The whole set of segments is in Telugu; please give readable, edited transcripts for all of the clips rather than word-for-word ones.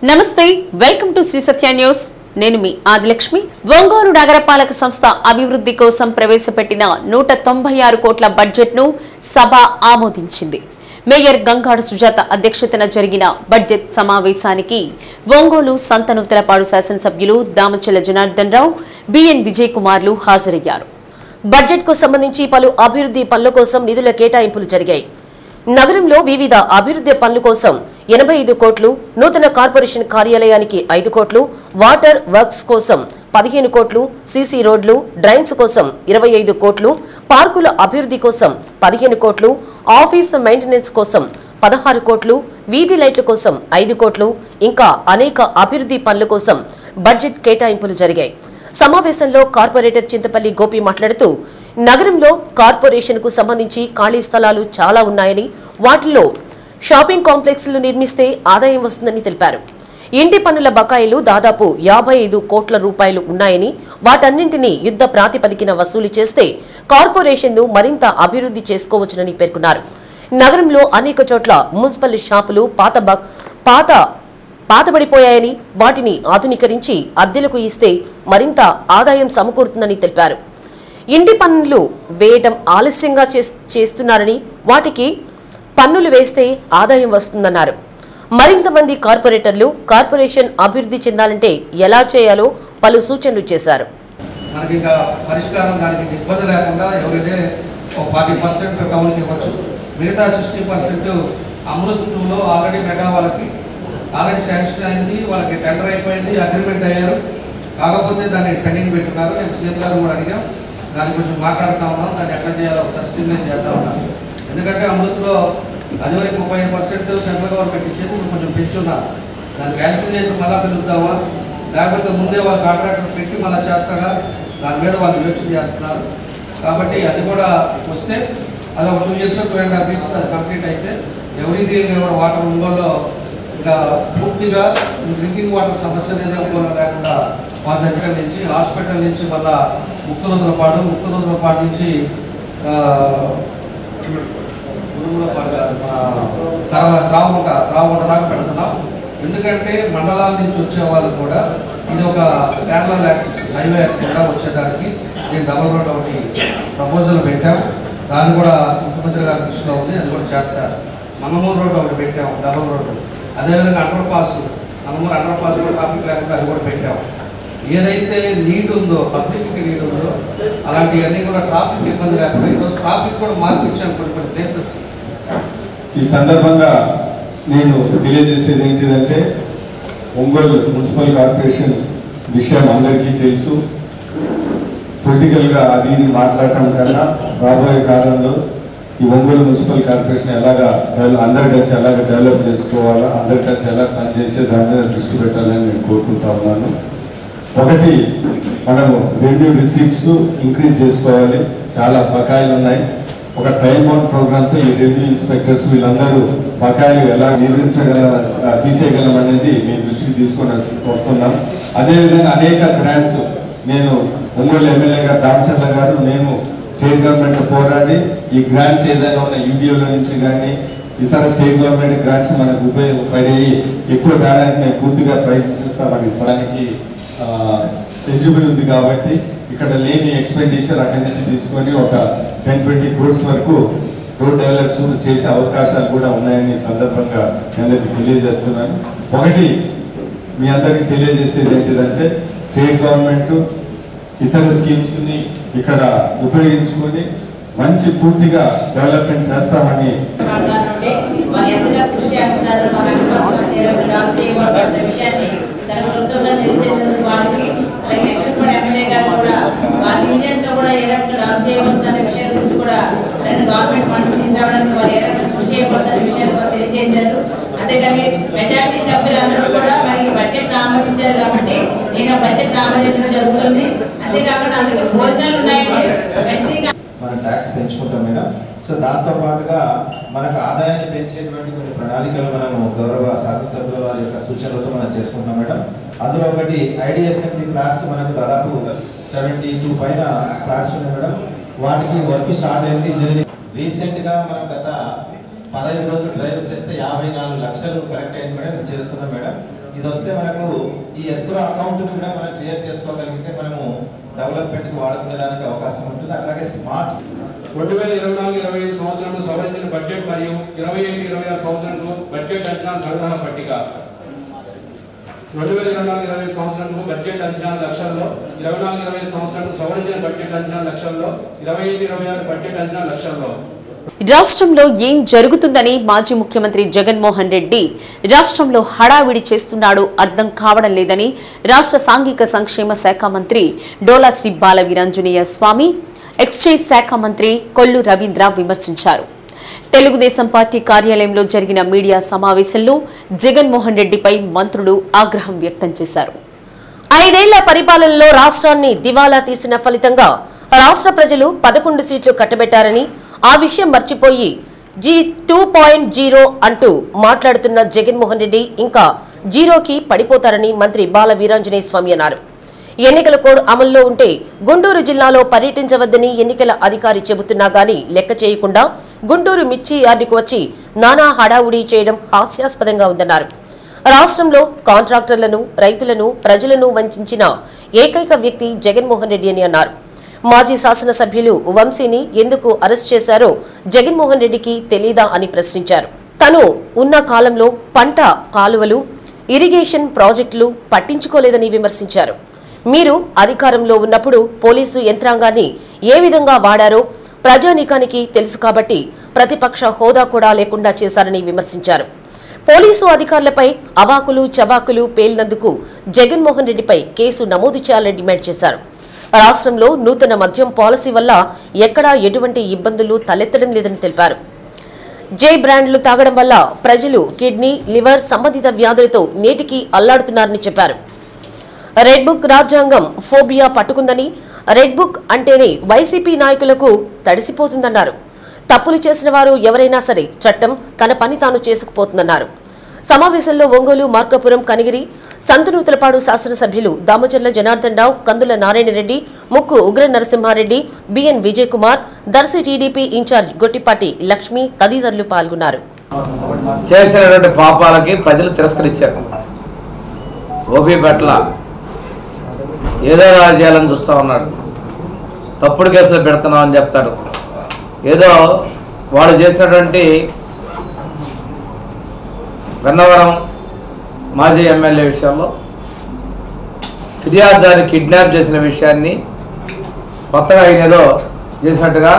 నమస్తే welcome to Sri Satya news నేను మీ ఆదిలక్ష్మి ఒంగోలు నగరపాలక సంస్థ అభివృద్ధి కోసం ప్రవేశపెట్టిన 196 కోట్ల బడ్జెట్ ను సభ ఆమోదించింది మేయర్ గంగాడు సుజాత అధ్యక్షతన జరిగిన బడ్జెట్ సమావేశానికి ఒంగోలు సంతనూతలపాడు శాసనసభ్యులు దామచల జనార్దన్ రావు బిఎన్ విజయ్ కుమార్లు హాజరయ్యారు బడ్జెట్ కు సంబంధించి పలు అభివృద్ధి పనుల కోసం నిధుల కేటాయింపులు జరిగాయి నగరంలో వివిధ అభివృద్ధి పనుల కోసం 85 కోట్లు నూతన కార్పొరేషన్ కార్యాలయానికి 5 కోట్లు వాటర్ వర్క్స్ కోసం 15 కోట్లు సీసీ రోడ్లు డ్రైన్స్ కోసం 25 కోట్లు పార్కుల అభివృద్ధి కోసం 15 కోట్లు ఆఫీస్ మెయింటెనెన్స్ కోసం 16 కోట్లు వీధి లైట్ల కోసం 5 కోట్లు ఇంకా అనేక అభివృద్ధి పనుల కోసం బడ్జెట్ కేటాయింపులు జరిగాయి సమావేశంలో కార్పొరేటర్ చింతపల్లి గోపి మాట్లాడుతూ నగరంలో కార్పొరేషన్ కు సంబంధించి ఖాళీ స్థలాలు చాలా ఉన్నాయని వాటిలో షాపింగ్ కాంప్లెక్స్లు నిర్మిస్తే ఆదాయం వస్తుందని తెలిపారు ఇంటి పన్నుల బకాయిలు దాదాపు 55 కోట్ల రూపాయలు ఉన్నాయని వాటన్నింటినీ యుద్ధ ప్రాతిపదికన వసూలు చేస్తే కార్పొరేషన్ను మరింత అభివృద్ధి చేసుకోవచ్చునని పేర్కొన్నారు నగరంలో అనేక చోట్ల మున్సిపల్ షాపులు పాతబడిపోయాయని వాటిని ఆధునీకరించి అద్దెలకు ఇస్తే మరింత ఆదాయం సమకూరుతుందని తెలిపారు ఇంటి పన్నులు వేయడం ఆలస్యంగా చేస్తున్నారని వాటికి పన్నులు వేస్తే ఆదాయం వస్తుందన్నారు మరింత మంది కార్పొరేటర్లు కార్పొరేషన్ అభివృద్ధి చెందాలంటే ఎలా చేయాలో పలు సూచనలు చేశారు మనకి ఇంకా పరిష్కారం దానికి ఇబ్బంది లేకుండా ఎవరైతే 40% టౌన్కి ఇవ్వచ్చు మిగతా 60% అమృతంలో ఆల్రెడీ మెగా వాళ్ళకి ఆల్రెడీ శాంక్షన్ అయింది వాళ్ళకి టెండర్ అయిపోయింది అగ్రిమెంట్ అయ్యారు కాకపోతే దాన్ని పెండింగ్ పెట్టున్నారు నేను సీఎం గారు కూడా అడిగాం దాన్ని కొంచెం మాట్లాడుతూ ఉన్నాం దాన్ని ఎట్లా చేయాలో ఒకసారి స్టిమ్యులేట్ చేస్తూ ఉన్నాను ఎందుకంటే అమృత్లో అది వరకు 35% సెంట్రల్ గవర్నమెంట్ ఇచ్చేది కొంచెం పెంచున్నారు దాన్ని క్యాన్సిల్ చేసి మళ్ళీ పిలుద్దామా లేకపోతే ముందే వాళ్ళు కాంట్రాక్టర్ పెట్టి మళ్ళీ చేస్తారా దాని మీద వాళ్ళు యోచన చేస్తున్నారు కాబట్టి అది కూడా వస్తే అది ఒక 2 years 2.5 years అది కంప్లీట్ అయితే ఎవరి వాటర్ ఉందో ఇంకా పూర్తిగా డ్రింకింగ్ వాటర్ సమస్య లేకుండా దగ్గర నుంచి హాస్పిటల్ నుంచి మళ్ళా ముక్తనూతలపాడు నుంచి త్రావుంట దాకా పెడుతున్నాం ఎందుకంటే మండలాల నుంచి వచ్చే వాళ్ళు కూడా ఇది ఒక ప్యారలల్ యాక్సెస్ హైవే కూడా వచ్చేదానికి నేను డబల్ రోడ్ ఒకటి ప్రపోజల్ పెట్టాం దాన్ని కూడా ముఖ్యమంత్రి గారి దృష్టిలో ఉంది అది కూడా చేస్తారు మన్నమూరు రోడ్ ఒకటి పెట్టాం డబల్ రోడ్డు అదేవిధంగా అండర్ పాస్ కూడా ట్రాఫిక్ లేకుండా అది కూడా పెట్టాం ఏదైతే నీడ్ ఉందో పబ్లిక్కి నీడ్ ఉందో అలాంటివన్నీ కూడా ట్రాఫిక్ ఇబ్బంది లేకుండా ఈరోజు ట్రాఫిక్ కూడా మార్పించాం కొన్ని ప్లేసెస్ ఈ సందర్భంగా నేను తెలియజేసేది ఏంటిదంటే ఒంగోలు మున్సిపల్ కార్పొరేషన్ విషయం అందరికీ తెలుసు పొలిటికల్గా అది మాట్లాడటం కన్నా రాబోయే కాలంలో ఈ ఒంగోలు మున్సిపల్ కార్పొరేషన్ ఎలాగా అందరు కలిసి ఎలాగ డెవలప్ చేసుకోవాలా అందరు కలిసి ఎలా పనిచేసే దాని మీద దృష్టి పెట్టాలని నేను కోరుకుంటా ఉన్నాను ఒకటి మనము రెవెన్యూ రిసీప్ట్స్ ఇంక్రీజ్ చేసుకోవాలి చాలా బకాయిలు ఉన్నాయి ఒక టైం బౌండ్ ప్రోగ్రామ్తో ఈ రెవెన్యూ ఇన్స్పెక్టర్స్ వీళ్ళందరూ బకాయిలు ఎలా తీసేయగలం అనేది మీ దృష్టికి తీసుకొని వస్తున్నాం అదేవిధంగా అనేక గ్రాంట్స్ నేను ఒంగోలు ఎమ్మెల్యేగా దామచర్ల గారు నేను స్టేట్ గవర్నమెంట్ పోరాడి ఈ గ్రాంట్స్ ఏదైనా ఉన్న యూడియోల నుంచి కానీ ఇతర స్టేట్ గవర్నమెంట్ గ్రాంట్స్ మనకు ఉపయోగపడేవి ఎక్కువ తేడానికి మేము పూర్తిగా ప్రయత్నిస్తామని స్థలానికి ఎలిజిబుల్ ఉంది కాబట్టి ఇక్కడ లేని ఎక్స్పెండిచర్ అక్కడి నుంచి తీసుకొని ఒక 10-20 crores వరకు రోడ్ డెవలప్మెంట్ చేసే అవకాశాలు కూడా ఉన్నాయని సందర్భంగా నేను తెలియజేస్తున్నాను ఒకటి మీ అందరికీ తెలియజేసేది ఏంటిదంటే స్టేట్ గవర్నమెంట్ ఇతర స్కీమ్స్ని ఇక్కడ ఉపయోగించుకొని మంచి పూర్తిగా డెవలప్మెంట్ చేస్తామని గవర్నమెంట్ ఫండ్స్ తీసుకురావడానికి వాళ్ళు ఏ రకంగా కృషి చేయబడుతున్న విషయాన్ని కూడా తెలియజేశారు అంతేకాని మెజార్టీ సభ్యులందరూ కూడా మరి బడ్జెట్ ఆమోదించారు కాబట్టి నేను బడ్జెట్ ఆమోదించడం జరుగుతుంది అంతేకాకుండా అందులో భోజనాలు ఉన్నాయండి మన ట్యాక్స్ పెంచుకుంటాం మేడం సో దాంతో పాటుగా మనకు ఆదాయాన్ని పెంచేటువంటి కొన్ని ప్రణాళికలు మనము గౌరవ శాసనసభ్యుల వారి యొక్క సూచనలతో మనం చేసుకుంటాం మేడం అందులో ఒకటి ఐడిఎస్ఎండి ప్లాట్స్ మనకు దాదాపు 72 పైన ప్లాట్స్ ఉన్నాయి మేడం వాటికి వర్క్ స్టార్ట్ అయింది రీసెంట్గా మనం గత 15 రోజులు డ్రైవ్ చేస్తే 54 లక్షలు కలెక్ట్ అయింది మేడం చేస్తున్నాం మేడం ఇది వస్తే మనకు ఈ ఎస్క్రో అకౌంట్ని కూడా మనం క్లియర్ చేసుకోగలిగితే మనము డెవలప్మెంట్కి వాడుకునేదానికి అవకాశం ఉంటుంది. అట్లాగే స్మార్ట్ 2024-25 సంవత్సరంలో సవరించిన బడ్జెట్ మరియు 25-26 సంవత్సరంలో బడ్జెట్ అంచనా సంగ్రహ పట్టిక. 2024-25 సంవత్సరంలో బడ్జెట్ అంచనా లక్ష్యాల్లో 24-25 సంవత్సరంలో సవరించిన బడ్జెట్ అంచనా లక్ష్యాల్లో 25-26 బడ్జెట్ అంచనా లక్ష్యాల్లో. రాష్ట్రంలో ఏం జరుగుతుందని మాజీ ముఖ్యమంత్రి జగన్మోహన్ రెడ్డి రాష్ట్రంలో హడావిడి చేస్తున్నాడో అర్థం కావడం లేదని రాష్ట్ర సాంఘిక సంక్షేమ శాఖ మంత్రి డోలా శ్రీ బాల వీరాంజనేయ స్వామి, ఎక్సైజ్ శాఖ మంత్రి కొల్లు రవీంద్ర విమర్శించారు. తెలుగుదేశం పార్టీ కార్యాలయంలో జరిగిన మీడియా సమావేశంలో జగన్మోహన్ రెడ్డిపై మంత్రులు ఆగ్రహం వ్యక్తం చేశారు. 5 ఏళ్ల పరిపాలనలో రాష్ట్రాన్ని దివాలా తీసిన ఫలితంగా రాష్ట్ర ప్రజలు 11 సీట్లు కట్టబెట్టారని, ఆ విషయం మర్చిపోయి G2.0 అంటూ మాట్లాడుతున్న జగన్మోహన్ రెడ్డి ఇంకా జీరోకి పడిపోతారని మంత్రి బాల వీరాంజనేయ స్వామి అన్నారు. ఎన్నికల కోడ్ అమల్లో ఉంటే గుంటూరు జిల్లాలో పర్యటించవద్దని ఎన్నికల అధికారి చెబుతున్నా గానీ లెక్క చేయకుండా గుంటూరు మిర్చి యార్డుకు వచ్చి నానా హడావుడి చేయడం హాస్యాస్పదంగా ఉందన్నారు. రాష్ట్రంలో కాంట్రాక్టర్లను, రైతులను, ప్రజలను వంచిన ఏకైక వ్యక్తి జగన్మోహన్ రెడ్డి అని అన్నారు. మాజీ శాసనసభ్యులు వంశీని ఎందుకు అరెస్ట్ చేశారో జగన్మోహన్ రెడ్డికి తెలీదా అని ప్రశ్నించారు. తను ఉన్న కాలంలో పంట కాలువలు, ఇరిగేషన్ ప్రాజెక్టులు పట్టించుకోలేదని విమర్శించారు. మీరు అధికారంలో ఉన్నప్పుడు పోలీసు యంత్రాంగాన్ని ఏ విధంగా వాడారో ప్రజానీకానికి తెలుసు కాబట్టి ప్రతిపక్ష హోదా కూడా లేకుండా చేశారని విమర్శించారు. పోలీసు అధికారులపై అవాకులు చవాకులు పేలినందుకు జగన్మోహన్ రెడ్డిపై కేసు నమోదు చేయాలని డిమాండ్ చేశారు. రాష్ట్రంలో నూతన మద్యం పాలసీ వల్ల ఎక్కడా ఎటువంటి ఇబ్బందులు తలెత్తడం లేదని తెలిపారు. జై బ్రాండ్లు తాగడం వల్ల ప్రజలు కిడ్నీ, లివర్ సంబంధిత వ్యాధులతో నేటికి అల్లాడుతున్నారని చెప్పారు. రెడ్ బుక్ రాజ్యాంగం ఫోబియా పట్టుకుందని, రెడ్ బుక్ అంటేనే వైసీపీ నాయకులకు తడిసిపోతుందన్నారు. తప్పులు చేసిన వారు ఎవరైనా సరే చట్టం తన పని తాను చేసుకుపోతుందన్నారు. సమావేశంలో ఒంగోలు, మార్కాపురం, కనిగిరి, సంతనూతలపాడు శాసనసభ్యులు దామచర్ల జనార్దన్ రావు, కందుల Narayanareddy, Mukku Ugra Narasimhareddy, B N Vijay Kumar, Darsi TDP incharge Gottipati Lakshmi తదితరులు పాల్గొన్నారు. చేసినటువంటి పాపాలకి ప్రజలు తిరస్కరించారు. ఓపీ పట్ల ఏదో రాజకీయాలను చూస్తూ ఉన్నాడు. తప్పుడు కేసులు పెడుతున్నాం అని చెప్తాడు. ఏదో వాడు చేసినటువంటి గన్నవరం మాజీ ఎమ్మెల్యే విషయంలో ఫిర్యాదుదారుని కిడ్నాప్ చేసిన విషయాన్ని కొత్తగా ఆయన ఏదో చేసినట్టుగా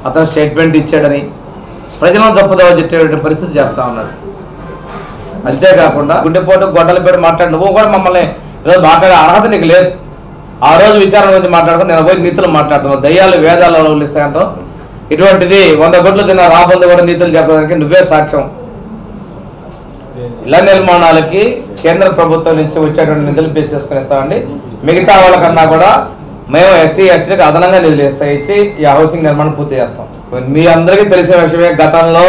అతను స్టేట్మెంట్ ఇచ్చాడని ప్రజలను తప్పుదోవ చెప్పేటువంటి పరిస్థితి చేస్తూ ఉన్నాడు. అంతేకాకుండా గుండెపోటు గొడ్డలు పెట్టి మాట్లాడి నువ్వు కూడా మమ్మల్ని ఈరోజు మాట్లాడే అర్హత నీకు లేదు. ఆ రోజు విచారణ గురించి మాట్లాడుకుని నేను పోయి నీతులు మాట్లాడుతున్నావు, దయ్యాలు వేదాలలో ఇస్తాయంటావు. ఇటువంటిది 100 కోట్లు తిన్న రాబందు కూడా నీతులు చెప్పడానికి నువ్వే సాక్ష్యం. ఇళ్ల నిర్మాణాలకి కేంద్ర ప్రభుత్వం నుంచి వచ్చేటువంటి నిధులు పేసి చేసుకుని ఇస్తామండి. మిగతా వాళ్ళకన్నా కూడా మేము ఎస్సీ ఎస్టీలకు అదనంగా నిధులు ఇచ్చి ఈ హౌసింగ్ నిర్మాణం పూర్తి చేస్తాం. మీ అందరికీ తెలిసిన విషయమే, గతంలో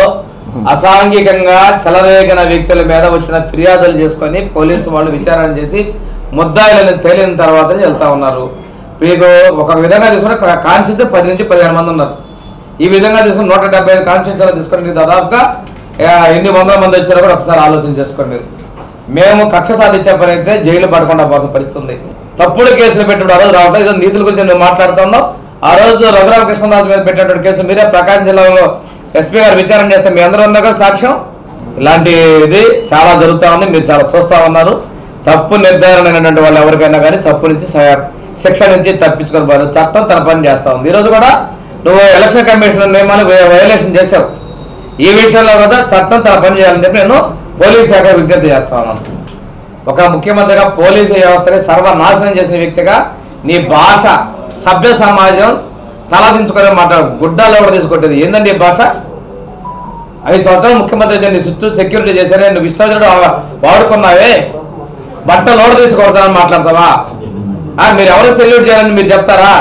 అసాంఘికంగా చెలరేగిన వ్యక్తుల మీద వచ్చిన ఫిర్యాదులు చేసుకొని పోలీసు వాళ్ళు విచారణ చేసి ముద్దాయిలను తేలిన తర్వాత వెళ్తా ఉన్నారు. మీకు ఒక విధంగా తీసుకుని కాన్స్టిట్యూన్సీ 10 నుంచి 15 మంది ఉన్నారు. ఈ విధంగా తీసుకుని 175 కాన్స్టిట్యూన్సీలు తీసుకొని దాదాపుగా ఎన్ని వందల మంది వచ్చారో కూడా ఒకసారి ఆలోచన చేసుకోండి. మేము కక్ష సాధించే పని అయితే జైలు పడకుండా పోవాల్సిన పరిస్థితుంది. తప్పుడు కేసులు పెట్టినప్పుడు ఆ రోజు రావటం, ఏదో నీతుల గురించి నువ్వు మాట్లాడుతున్నావు. ఆ రోజు రఘురామకృష్ణరాజు మీద పెట్టినటువంటి కేసు మీరే ప్రకాశం జిల్లాలో ఎస్పీ గారు విచారణ చేస్తే మీ అందరూ ఉన్నాగా సాక్ష్యం. ఇలాంటిది చాలా జరుగుతూ ఉంది, మీరు చాలా చూస్తూ ఉన్నారు. తప్పు నిర్ధారణ అయినటువంటి వాళ్ళు ఎవరికైనా కానీ తప్పు నుంచి శిక్ష నుంచి తప్పించుకొని చట్టం తన పని చేస్తూ ఉంది. ఈరోజు కూడా నువ్వు ఎలక్షన్ కమిషన్ నియమాలు వైలేషన్ చేశావు. ఈ విషయంలో కూడా చట్టం తన పని చేయాలని చెప్పి నేను పోలీస్ శాఖ విజ్ఞప్తి చేస్తా ఉన్నాను. ఒక ముఖ్యమంత్రిగా పోలీసు వ్యవస్థని సర్వనాశనం చేసిన వ్యక్తిగా నీ భాష సభ్య సమాజం తలదించుకొని మాట్లాడు. గుడ్డాలో కూడా తీసుకొట్టేది ఏందండి ఈ భాష? 5 సంవత్సరాలు ముఖ్యమంత్రి నీ చుట్టూ సెక్యూరిటీ చేశారే, నువ్వు ఇష్టం వాడుకున్నావే, బట్టలు ఓడ తీసుకొడతానని మాట్లాడతావా? మీరు ఎవరు సెల్యూట్ చేయాలని మీరు చెప్తారా?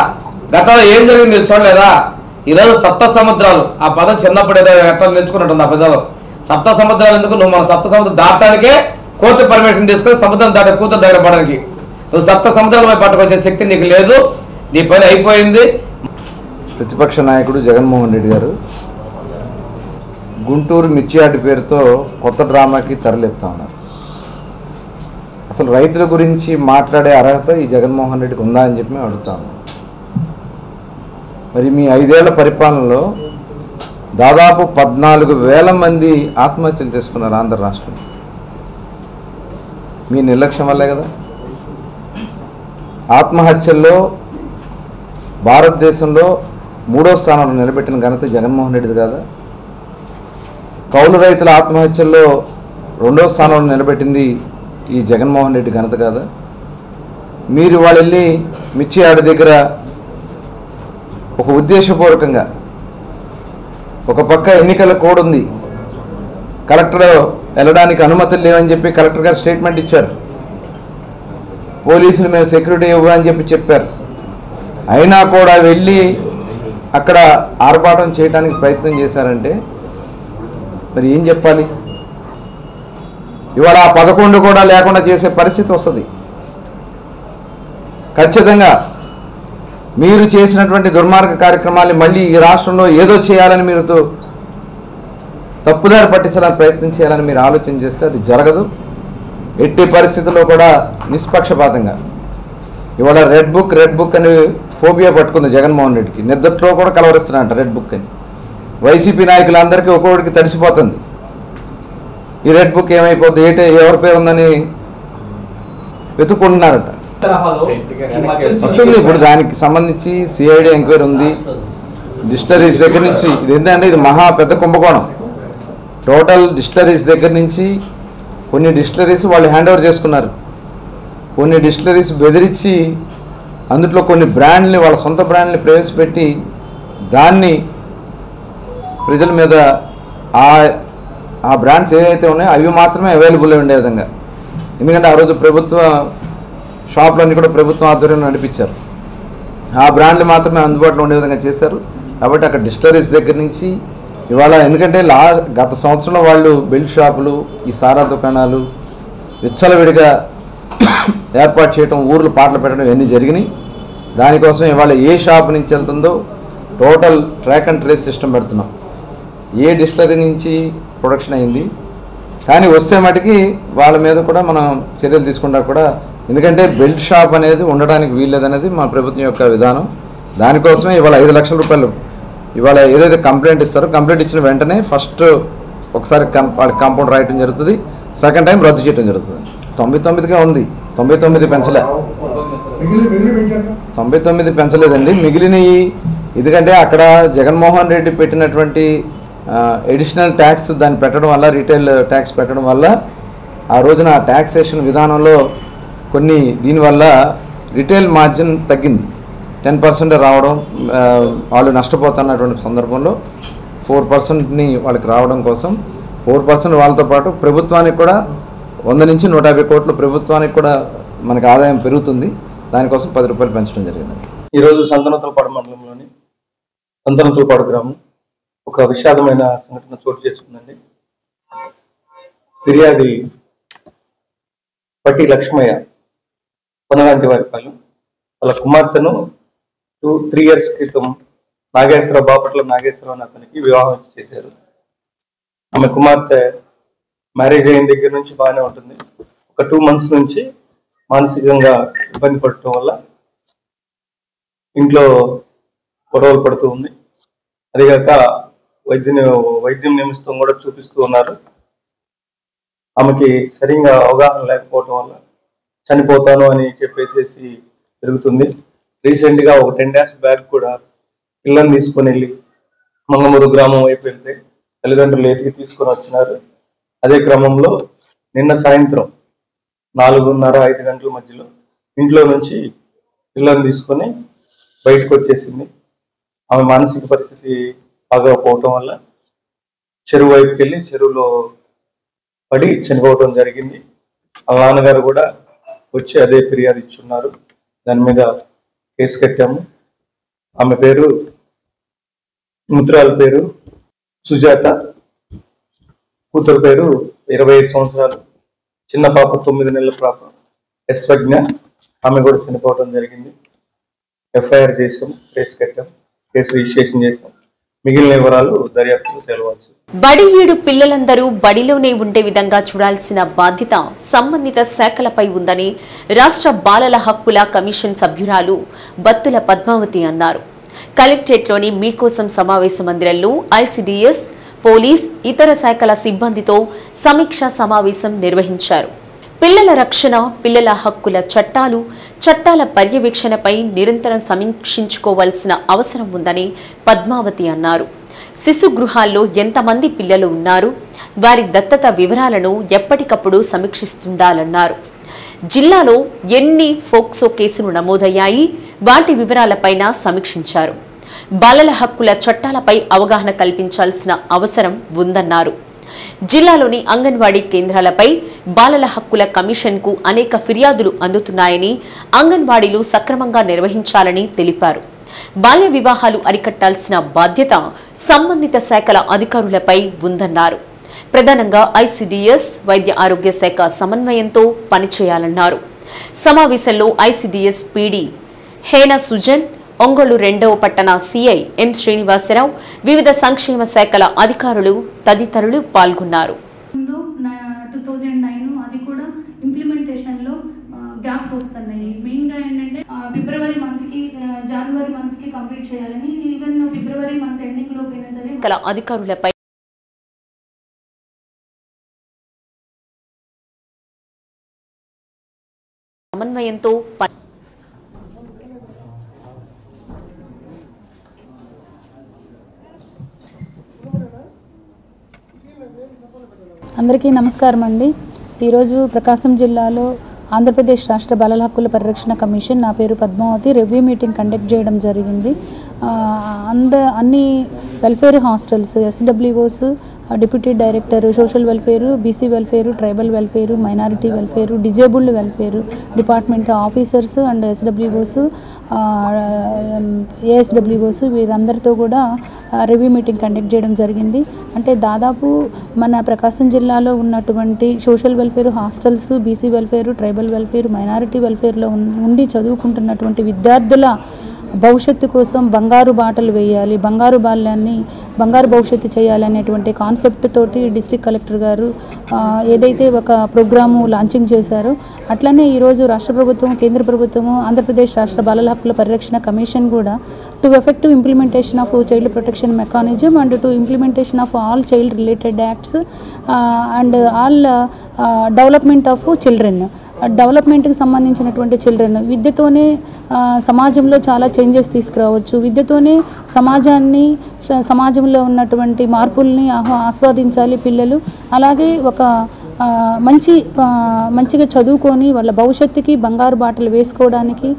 గతంలో ఏం జరిగింది మీరు చూడలేదా? ఈరోజు సప్త సముద్రాలు, ఆ పదం చిన్నప్పుడు ఏదో ఎట్లా నేర్చుకున్నట్టుంది. ఆ పదాలు సప్త సముద్రాలు ఎందుకు? నువ్వు మన సప్త సముద్రం దాటడానికే కోర్టు పర్మిషన్ తీసుకొని సముద్రం దాటే కూతురు దగ్గర పడడానికి. నువ్వు సప్త సముద్రాలపై పట్టుకొచ్చే శక్తి నీకు లేదు. నీ పని అయిపోయింది. ప్రతిపక్ష నాయకుడు జగన్మోహన్ రెడ్డి గారు గుంటూరు మిర్చి యార్డు పేరుతో కొత్త డ్రామాకి తెరలేపుతా ఉన్నారు. అసలు రైతుల గురించి మాట్లాడే అర్హత ఈ జగన్మోహన్ రెడ్డికి ఉందా అని చెప్పి మేము అడుగుతాము. మరి మీ 5 ఏళ్ల పరిపాలనలో దాదాపు 14,000 మంది ఆత్మహత్యలు చేసుకున్నారు ఆంధ్ర రాష్ట్రం. మీ నిర్లక్ష్యం వల్లే కదా. ఆత్మహత్యల్లో భారతదేశంలో 3వ స్థానంలో నిలబెట్టిన ఘనత జగన్మోహన్ రెడ్డిది కాదా. కౌలు రైతుల ఆత్మహత్యల్లో 2వ స్థానంలో నిలబెట్టింది ఈ జగన్మోహన్ రెడ్డి ఘనత కాదా. మీరు వాళ్ళు వెళ్ళి మిర్చి ఆడ దగ్గర ఒక ఉద్దేశపూర్వకంగా ఒక పక్క ఎన్నికల కోడ్ ఉంది, కలెక్టర్ వెళ్ళడానికి అనుమతులు లేవని చెప్పి కలెక్టర్ గారు స్టేట్మెంట్ ఇచ్చారు. పోలీసులు మేము సెక్యూరిటీ ఇవ్వని చెప్పారు. అయినా కూడా వెళ్ళి అక్కడ ఆర్భాటం చేయడానికి ప్రయత్నం చేశారంటే మరి ఏం చెప్పాలి. ఇవాళ 11 కూడా లేకుండా చేసే పరిస్థితి వస్తుంది. ఖచ్చితంగా మీరు చేసినటువంటి దుర్మార్గ కార్యక్రమాన్ని మళ్ళీ ఈ రాష్ట్రంలో ఏదో చేయాలని మీరు తప్పుదారి పట్టించాలని ప్రయత్నం చేయాలని మీరు ఆలోచన చేస్తే అది జరగదు. ఎట్టి పరిస్థితుల్లో కూడా నిష్పక్షపాతంగా ఇవాళ రెడ్ బుక్ అని ఫోబియా పట్టుకుంది జగన్మోహన్ రెడ్డికి. నిద్రలో కూడా కలవరిస్తున్నారంట రెడ్ బుక్ అని. వైసీపీ నాయకులందరికీ ఒక్కొక్కడికి తడిసిపోతుంది. ఈ రెడ్ బుక్ ఏమైపోద్ది, ఎవరి పేరు ఉందని వెతుక్కుంటున్నారట. వస్తుంది ఇప్పుడు దానికి సంబంధించి సిఐడి ఎంక్వైరీ ఉంది. డిస్టిలరీస్ దగ్గర నుంచి ఇది ఏంటంటే ఇది మహా పెద్ద కుంభకోణం. టోటల్ డిస్టిలరీస్ దగ్గర నుంచి కొన్ని డిస్టిలరీస్ వాళ్ళు హ్యాండ్ ఓవర్ చేసుకున్నారు. కొన్ని డిస్టిలరీస్ బెదిరించి అందులో కొన్ని బ్రాండ్ని వాళ్ళ సొంత బ్రాండ్ని ప్రవేశపెట్టి దాన్ని ప్రజల మీద ఆ బ్రాండ్స్ ఏవైతే ఉన్నాయో అవి మాత్రమే అవైలబుల్ ఉండే విధంగా. ఎందుకంటే ఆ రోజు ప్రభుత్వ షాపులన్నీ కూడా ప్రభుత్వం ఆధ్వర్యంలో నడిపించారు. ఆ బ్రాండ్లు మాత్రమే అందుబాటులో ఉండే విధంగా చేశారు. కాబట్టి అక్కడ డిస్టిలరీస్ దగ్గర నుంచి ఇవాళ ఎందుకంటే గత సంవత్సరంలో వాళ్ళు బెల్ట్ షాపులు, ఈ సారా దుకాణాలు విచ్చలవిడిగా ఏర్పాటు చేయడం, ఊర్లు పాటలు పెట్టడం ఇవన్నీ జరిగినాయి. దానికోసం ఇవాళ ఏ షాప్ నుంచి వెళ్తుందో total track and trace system పెడుతున్నాం. ఏ డిస్టిలరీ నుంచి ప్రొడక్షన్ అయింది కానీ వస్తే మటుకి వాళ్ళ మీద కూడా మనం చర్యలు తీసుకుంటా కూడా. ఎందుకంటే బెల్ట్ షాప్ అనేది ఉండడానికి వీల్లేదనేది మా ప్రభుత్వం యొక్క విధానం. దానికోసమే ఇవాళ 5 లక్షల రూపాయలు ఇవాళ ఏదైతే కంప్లైంట్ ఇస్తారో కంప్లైంట్ ఇచ్చిన వెంటనే ఫస్ట్ ఒకసారి వాళ్ళకి కాంపౌండ్ రాయటం జరుగుతుంది, సెకండ్ టైం రద్దు చేయడం జరుగుతుంది. 99గా ఉంది, 99 పెంచలే, 99 పెంచలేదండి. మిగిలినవి ఎందుకంటే అక్కడ జగన్మోహన్ రెడ్డి పెట్టినటువంటి ఎడిషనల్ ట్యాక్స్ దాన్ని పెట్టడం వల్ల, రీటైల్ ట్యాక్స్ పెట్టడం వల్ల ఆ రోజున ట్యాక్సేషన్ విధానంలో కొన్ని దీనివల్ల రిటైల్ మార్జిన్ తగ్గింది. 10% రావడం, వాళ్ళు నష్టపోతున్నటువంటి సందర్భంలో 4%ని వాళ్ళకి రావడం కోసం 4% వాళ్ళతో పాటు ప్రభుత్వానికి కూడా 100 నుంచి 150 కోట్లు ప్రభుత్వానికి కూడా మనకి ఆదాయం పెరుగుతుంది. దానికోసం 10 రూపాయలు పెంచడం జరిగిందండి. ఈరోజు సంతనూతలపాడు మండలంలోని సంతనూతలపాడు గ్రామం ఒక విషాదమైన సంఘటన చోటు చేసుకుందండి. ఫిర్యాది పట్టి లక్ష్మయ్య, పొనలాంటి వారిపాలెం, వాళ్ళ కుమార్తెను 3 years క్రితం నాగేశ్వరరావు, బాపట్ల నాగేశ్వరరావు అని అతనికి వివాహం చేశారు. ఆమె కుమార్తె మ్యారేజ్ అయిన దగ్గర నుంచి బాగానే ఉంటుంది. ఒక 2 months నుంచి మానసికంగా ఇబ్బంది పడటం వల్ల ఇంట్లో గొడవలు పడుతూ ఉంది. అదిగాక వైద్యం నిమిత్తం కూడా చూపిస్తూ ఉన్నారు. ఆమెకి సరిగ్గా అవగాహన లేకపోవటం వల్ల చనిపోతాను అని చెప్పేసి పెరుగుతుంది. రీసెంట్గా ఒక 10 days బ్యాక్ కూడా పిల్లల్ని తీసుకొని వెళ్ళి మంగమూరు గ్రామం వైపు వెళ్తే తల్లిదండ్రులు ఎతికి తీసుకొని వచ్చినారు. అదే క్రమంలో నిన్న సాయంత్రం 4:30-5 గంటల మధ్యలో ఇంట్లో నుంచి పిల్లల్ని తీసుకొని బయటకు వచ్చేసింది. ఆమె మానసిక పరిస్థితి బాగా పోవటం వల్ల చెరువు వైపుకి వెళ్ళి చెరువులో పడి చనిపోవటం జరిగింది. ఆ నాన్నగారు కూడా వచ్చి అదే ఫిర్యాదు ఇచ్చున్నారు. దాని మీద కేసు కట్టాము. ఆమె పేరు ముద్రాల పేరు సుజాత, కూతురు పేరు 25 సంవత్సరాలు, చిన్న పాప 9 నెలల పాప యశ్వజ్ఞ. ఆమె కూడా చనిపోవటం జరిగింది. ఎఫ్ఐఆర్ చేసాం, కేసు కట్టాం, కేసు రిజిస్ట్రేషన్ చేసాం. మిగిలిన వివరాలు దర్యాప్తు సెలవచ్చు. బడిఈడు పిల్లలందరూ బడిలోనే ఉండే విధంగా చూడాల్సిన బాధ్యత సంబంధిత శాఖలపై ఉందని రాష్ట్ర బాలల హక్కుల కమిషన్ సభ్యురాలు బత్తుల పద్మావతి అన్నారు. కలెక్టరేట్లోని మీకోసం సమావేశ మందిరంలో ఐసీడీఎస్, పోలీస్, ఇతర శాఖల సిబ్బందితో సమీక్షా సమావేశం నిర్వహించారు. పిల్లల రక్షణ, పిల్లల హక్కుల చట్టాల పర్యవేక్షణపై నిరంతరం సమీక్షించుకోవాల్సిన అవసరం ఉందని పద్మావతి అన్నారు. శిశు గృహాల్లో ఎంతమంది పిల్లలు ఉన్నారు, వారి దత్తత వివరాలను ఎప్పటికప్పుడు సమీక్షిస్తుండాలన్నారు. జిల్లాలో ఎన్ని ఫోక్సో కేసులు నమోదయ్యాయి, వాటి వివరాలపైన సమీక్షించారు. బాలల హక్కుల చట్టాలపై అవగాహన కల్పించాల్సిన అవసరం ఉందన్నారు. జిల్లాలోని అంగన్వాడీ కేంద్రాలపై బాలల హక్కుల కమిషన్కు అనేక ఫిర్యాదులు అందుతున్నాయని, అంగన్వాడీలు సక్రమంగా నిర్వహించాలని తెలిపారు. బాల్య వివాహాలు అరికట్టాల్సిన బాధ్యత సంబంధిత శాఖల అధికారులపై ఉందన్నారు. ప్రధానంగా ఐసీడీఎస్, వైద్య ఆరోగ్య శాఖ సమన్వయంతో పనిచేయాలన్నారు. సమావేశంలో ICDS PD Hena Sujan, Ongole 2వ పట్టణ సీఐ ఎం శ్రీనివాసరావు, వివిధ సంక్షేమ శాఖల అధికారులు తదితరులు పాల్గొన్నారు. 2009 అది కూడా ఇంప్లిమెంటేషన్లో గ్యాప్స్ వస్తున్నాయి. మెయిన్గా ఏంటంటే ఫిబ్రవరి మంత్కి, జనవరి మంత్కి కంప్లీట్ చేయాలని, ఈవెన్ ఫిబ్రవరి మంత్ ఎండింగ్లో అయినా సరే అధికారులపై సమన్వయంతో అందరికీ నమస్కారం అండి. ఈరోజు ప్రకాశం జిల్లాలో ఆంధ్రప్రదేశ్ రాష్ట్ర బాలల హక్కుల పరిరక్షణ కమిషన్, నా పేరు పద్మావతి, రివ్యూ మీటింగ్ కండక్ట్ చేయడం జరిగింది. అన్ని welfare hostels, ఎస్డబ్ల్యూఓస్, deputy director social welfare, BC welfare, tribal welfare, minority welfare, disabled welfare department officers and ఎస్డబ్ల్యూఓస్, ఏఎస్డబ్ల్యూఓస్ వీరందరితో కూడా రివ్యూ మీటింగ్ కండక్ట్ చేయడం జరిగింది. అంటే దాదాపు మన ప్రకాశం జిల్లాలో ఉన్నటువంటి social welfare hostels, BC welfare, tribal welfare, minority వెల్ఫేర్లో ఉండి చదువుకుంటున్నటువంటి విద్యార్థుల భవిష్యత్తు కోసం బంగారు బాటలు వేయాలి, బంగారు బాల్యాన్ని బంగారు భవిష్యత్తు చేయాలనేటువంటి కాన్సెప్ట్ తోటి డిస్ట్రిక్ట్ కలెక్టర్ గారు ఏదైతే ఒక ప్రోగ్రాము లాంచింగ్ చేశారో, అట్లనే ఈరోజు రాష్ట్ర ప్రభుత్వం, కేంద్ర ప్రభుత్వము, ఆంధ్రప్రదేశ్ రాష్ట్ర బాలల హక్కుల పరిరక్షణ కమిషన్ కూడా to effective implementation of child protection mechanism and to implementation of all child related acts and all development of children, డెవలప్మెంట్కి సంబంధించినటువంటి చిల్డ్రన్ విద్యతోనే సమాజంలో చాలా చేంజెస్ తీసుకురావచ్చు, విద్యతోనే సమాజంలో ఉన్నటువంటి మార్పుల్ని ఆస్వాదించాలి పిల్లలు. అలాగే ఒక మంచిగా చదువుకొని వాళ్ళ భవిష్యత్తుకి బంగారు బాటలు వేసుకోవడానికి,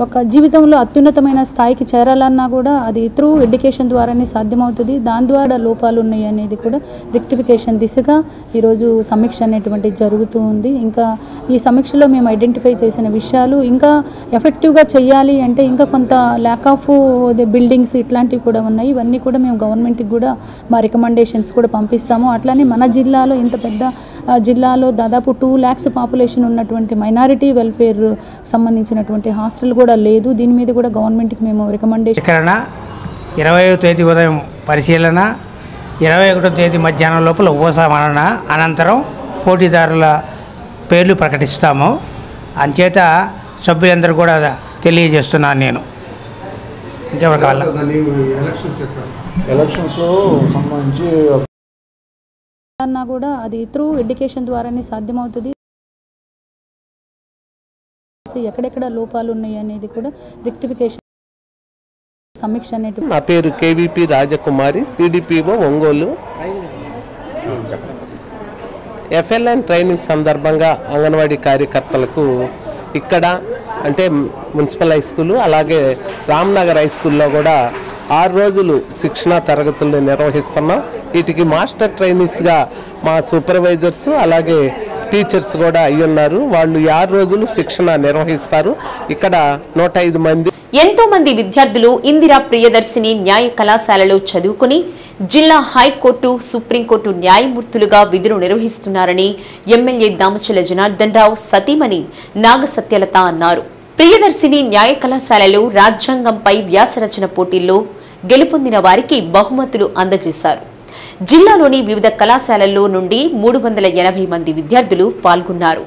ఒక జీవితంలో అత్యున్నతమైన స్థాయికి చేరాలన్నా కూడా అది త్రూ ఎడ్యుకేషన్ ద్వారానే సాధ్యమవుతుంది. దాని ద్వారా లోపాలు ఉన్నాయి అనేది కూడా రెక్టిఫికేషన్ దిశగా ఈరోజు సమీక్ష అనేటువంటిది జరుగుతూ ఉంది. ఇంకా ఈ సమీక్షలో మేము ఐడెంటిఫై చేసిన విషయాలు ఇంకా ఎఫెక్టివ్గా చేయాలి అంటే ఇంకా కొంత ల్యాక్ ఆఫ్ బిల్డింగ్స్ ఇట్లాంటివి కూడా ఉన్నాయి. ఇవన్నీ కూడా మేము గవర్నమెంట్కి కూడా మా రికమెండేషన్స్ కూడా పంపిస్తాము. అట్లానే మన జిల్లాలో ఇంత పెద్ద జిల్లాలో దాదాపు 2 lakhs పాపులేషన్ ఉన్నటువంటి మైనారిటీ వెల్ఫేర్ సంబంధించినటువంటి హాస్టల్ కూడా లేదు. దీని మీద కూడా గవర్నమెంట్కి మేము రికమెండేషన్ 20వ తేదీ ఉదయం పరిశీలన, 21వ తేదీ మధ్యాహ్నం లోపల ఉపసంహరణ అనంతరం పోటీదారుల పేర్లు ప్రకటిస్తాము. అంచేత సభ్యులందరూ కూడా తెలియజేస్తున్నాను. నేను ఇంకెవరికి ఎలక్షన్స్లో సంబంధించి అన్నా కూడా అది త్రూ ఎడ్యుకేషన్ ద్వారానే సాధ్యమవుతుంది. ఎక్కడెక్కడ లోపాలు ఉన్నాయి అనేది కూడా రెక్టిఫికేషన్ సమీక్ష అనేటువంటి. నా పేరు కేవీపీ రాజకుమారి, సిడిపిఓ ఒంగోలు. ఎఫ్ఎల్ఎన్ ట్రైనింగ్ సందర్భంగా అంగన్వాడీ కార్యకర్తలకు ఇక్కడ అంటే మున్సిపల్ హై స్కూలు అలాగే రామ్నగర్ హై స్కూల్లో కూడా 6 రోజులు శిక్షణా తరగతులు నిర్వహిస్తున్నాం. వీటికి మాస్టర్ ట్రైనీస్గా మా సూపర్వైజర్స్ అలాగే టీచర్స్ కూడా అయ్యున్నారు. వాళ్ళు 6 రోజులు శిక్షణ నిర్వహిస్తారు. ఇక్కడ 105 మంది ఎంతో మంది విద్యార్థులు ఇందిరా ప్రియదర్శిని న్యాయ కళాశాలలో చదువుకుని జిల్లా హైకోర్టు, సుప్రీంకోర్టు న్యాయమూర్తులుగా విధులు నిర్వహిస్తున్నారని ఎమ్మెల్యే దామచల జనార్దన్ రావు సతీమణి నాగసత్యలత అన్నారు. ప్రియదర్శిని న్యాయ కళాశాలలో రాజ్యాంగంపై వ్యాసరచన పోటీల్లో గెలుపొందిన వారికి బహుమతులు అందజేశారు. జిల్లాలోని వివిధ కళాశాలల్లో నుండి 380 మంది విద్యార్థులు పాల్గొన్నారు.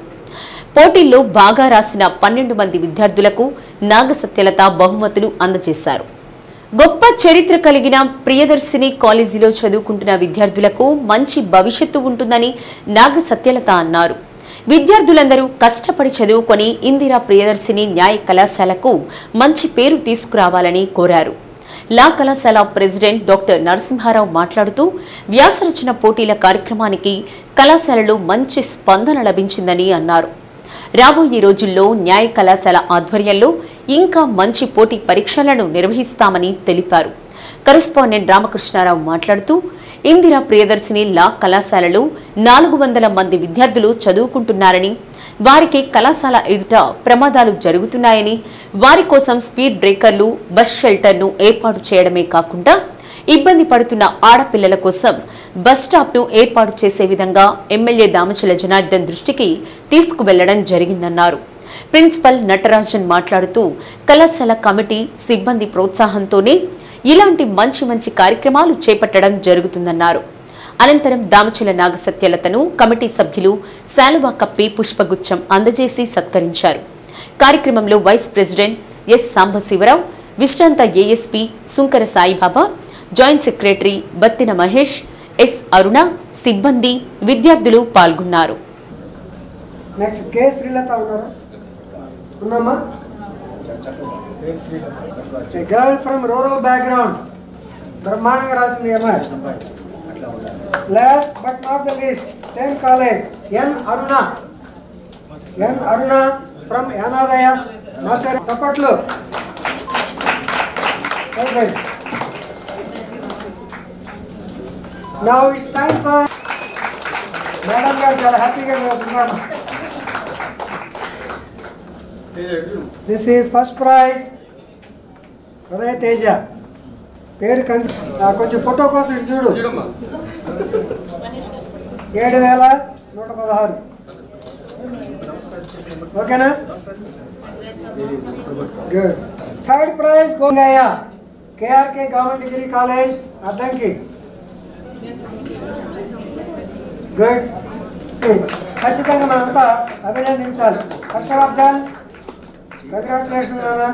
పోటీల్లో బాగా రాసిన 12 మంది విద్యార్థులకు నాగసత్యలత బహుమతులు అందజేశారు. గొప్ప చరిత్ర కలిగిన ప్రియదర్శిని కాలేజీలో చదువుకుంటున్న విద్యార్థులకు మంచి భవిష్యత్తు ఉంటుందని నాగసత్యలత అన్నారు. విద్యార్థులందరూ కష్టపడి చదువుకొని ఇందిరా ప్రియదర్శిని న్యాయ కళాశాలకు మంచి పేరు తీసుకురావాలని కోరారు. లా కళాశాల ప్రెసిడెంట్ డాక్టర్ నరసింహారావు మాట్లాడుతూ వ్యాసరచన పోటీల కార్యక్రమానికి కళాశాలలో మంచి స్పందన లభించిందని అన్నారు. రాబోయే రోజుల్లో న్యాయ కళాశాల ఆధ్వర్యంలో ఇంకా మంచి పోటీ పరీక్షలను నిర్వహిస్తామని తెలిపారు. కరెస్పాండెంట్ రామకృష్ణారావు మాట్లాడుతూ ఇందిరా ప్రియదర్శిని లా కళాశాలలో 400 మంది విద్యార్థులు చదువుకుంటున్నారని, వారికి కళాశాల ఎదుట ప్రమాదాలు జరుగుతున్నాయని, వారి కోసం స్పీడ్ బ్రేకర్లు, బస్ షెల్టర్ను ఏర్పాటు చేయడమే కాకుండా ఇబ్బంది పడుతున్న ఆడపిల్లల కోసం బస్ స్టాప్ను ఏర్పాటు చేసే విధంగా ఎమ్మెల్యే దామచల జనార్దన్ దృష్టికి తీసుకువెళ్లడం జరిగిందన్నారు. ప్రిన్సిపల్ నటరాజన్ మాట్లాడుతూ కళాశాల కమిటీ సిబ్బంది ప్రోత్సాహంతోనే ఇలాంటి మంచి కార్యక్రమాలు చేపట్టడం జరుగుతుందన్నారు. అనంతరం దామచల నాగసత్యలతను కమిటీ సభ్యులు శాలువా కప్పి పుష్పగుచ్చం అందజేసి సత్కరించారు. కార్యక్రమంలో వైస్ ప్రెసిడెంట్ ఎస్ సాంబశివరావు, విశ్రాంత ASP Sunkara Saibaba, joint secretary Battina Mahesh, S Aruna, సిబ్బంది, విద్యార్థులు పాల్గొన్నారు. నెక్స్ట్ కే శ్రీలత ఉన్నారా? ఉన్నామా? గర్ల్ ఫ్రమ్ రూరల్ బ్యాక్గ్రౌండ్, బ్రహ్మాండంగా రాసింది అమ్మాయి. Last but not the least, same college, N Aruna. N Aruna from Yanadaya nursery. చప్పట్లు. Now it's time for Madam గారు చాలా హ్యాపీగా ఉన్నాము. This is first prize ఉదయ తేజ. పేరు కొంచెం ఫోటో కోసం ఇటు చూడు. 7,116. ఓకేనా? Good. Third prize Gongayya, KRK government degree college Addanki. Good. ఖచ్చితంగా మనంతా అభినందించాలి. హర్షవర్ధన్, కంగ్రాచులేషన్ నాన్న.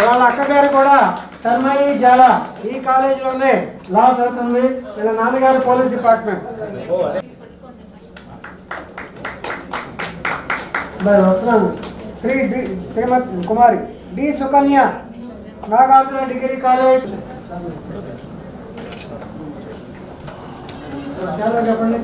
వాళ్ళ అక్కగారు కూడా తర్మయి జాలా ఈ కాలేజీలోనే లా చదువుతుంది. వీళ్ళ నాన్నగారు పోలీస్ డిపార్ట్మెంట్. వస్తున్నాను. Srimati Kumari D Sukanya, Nagarjuna degree college. చెప్పండి.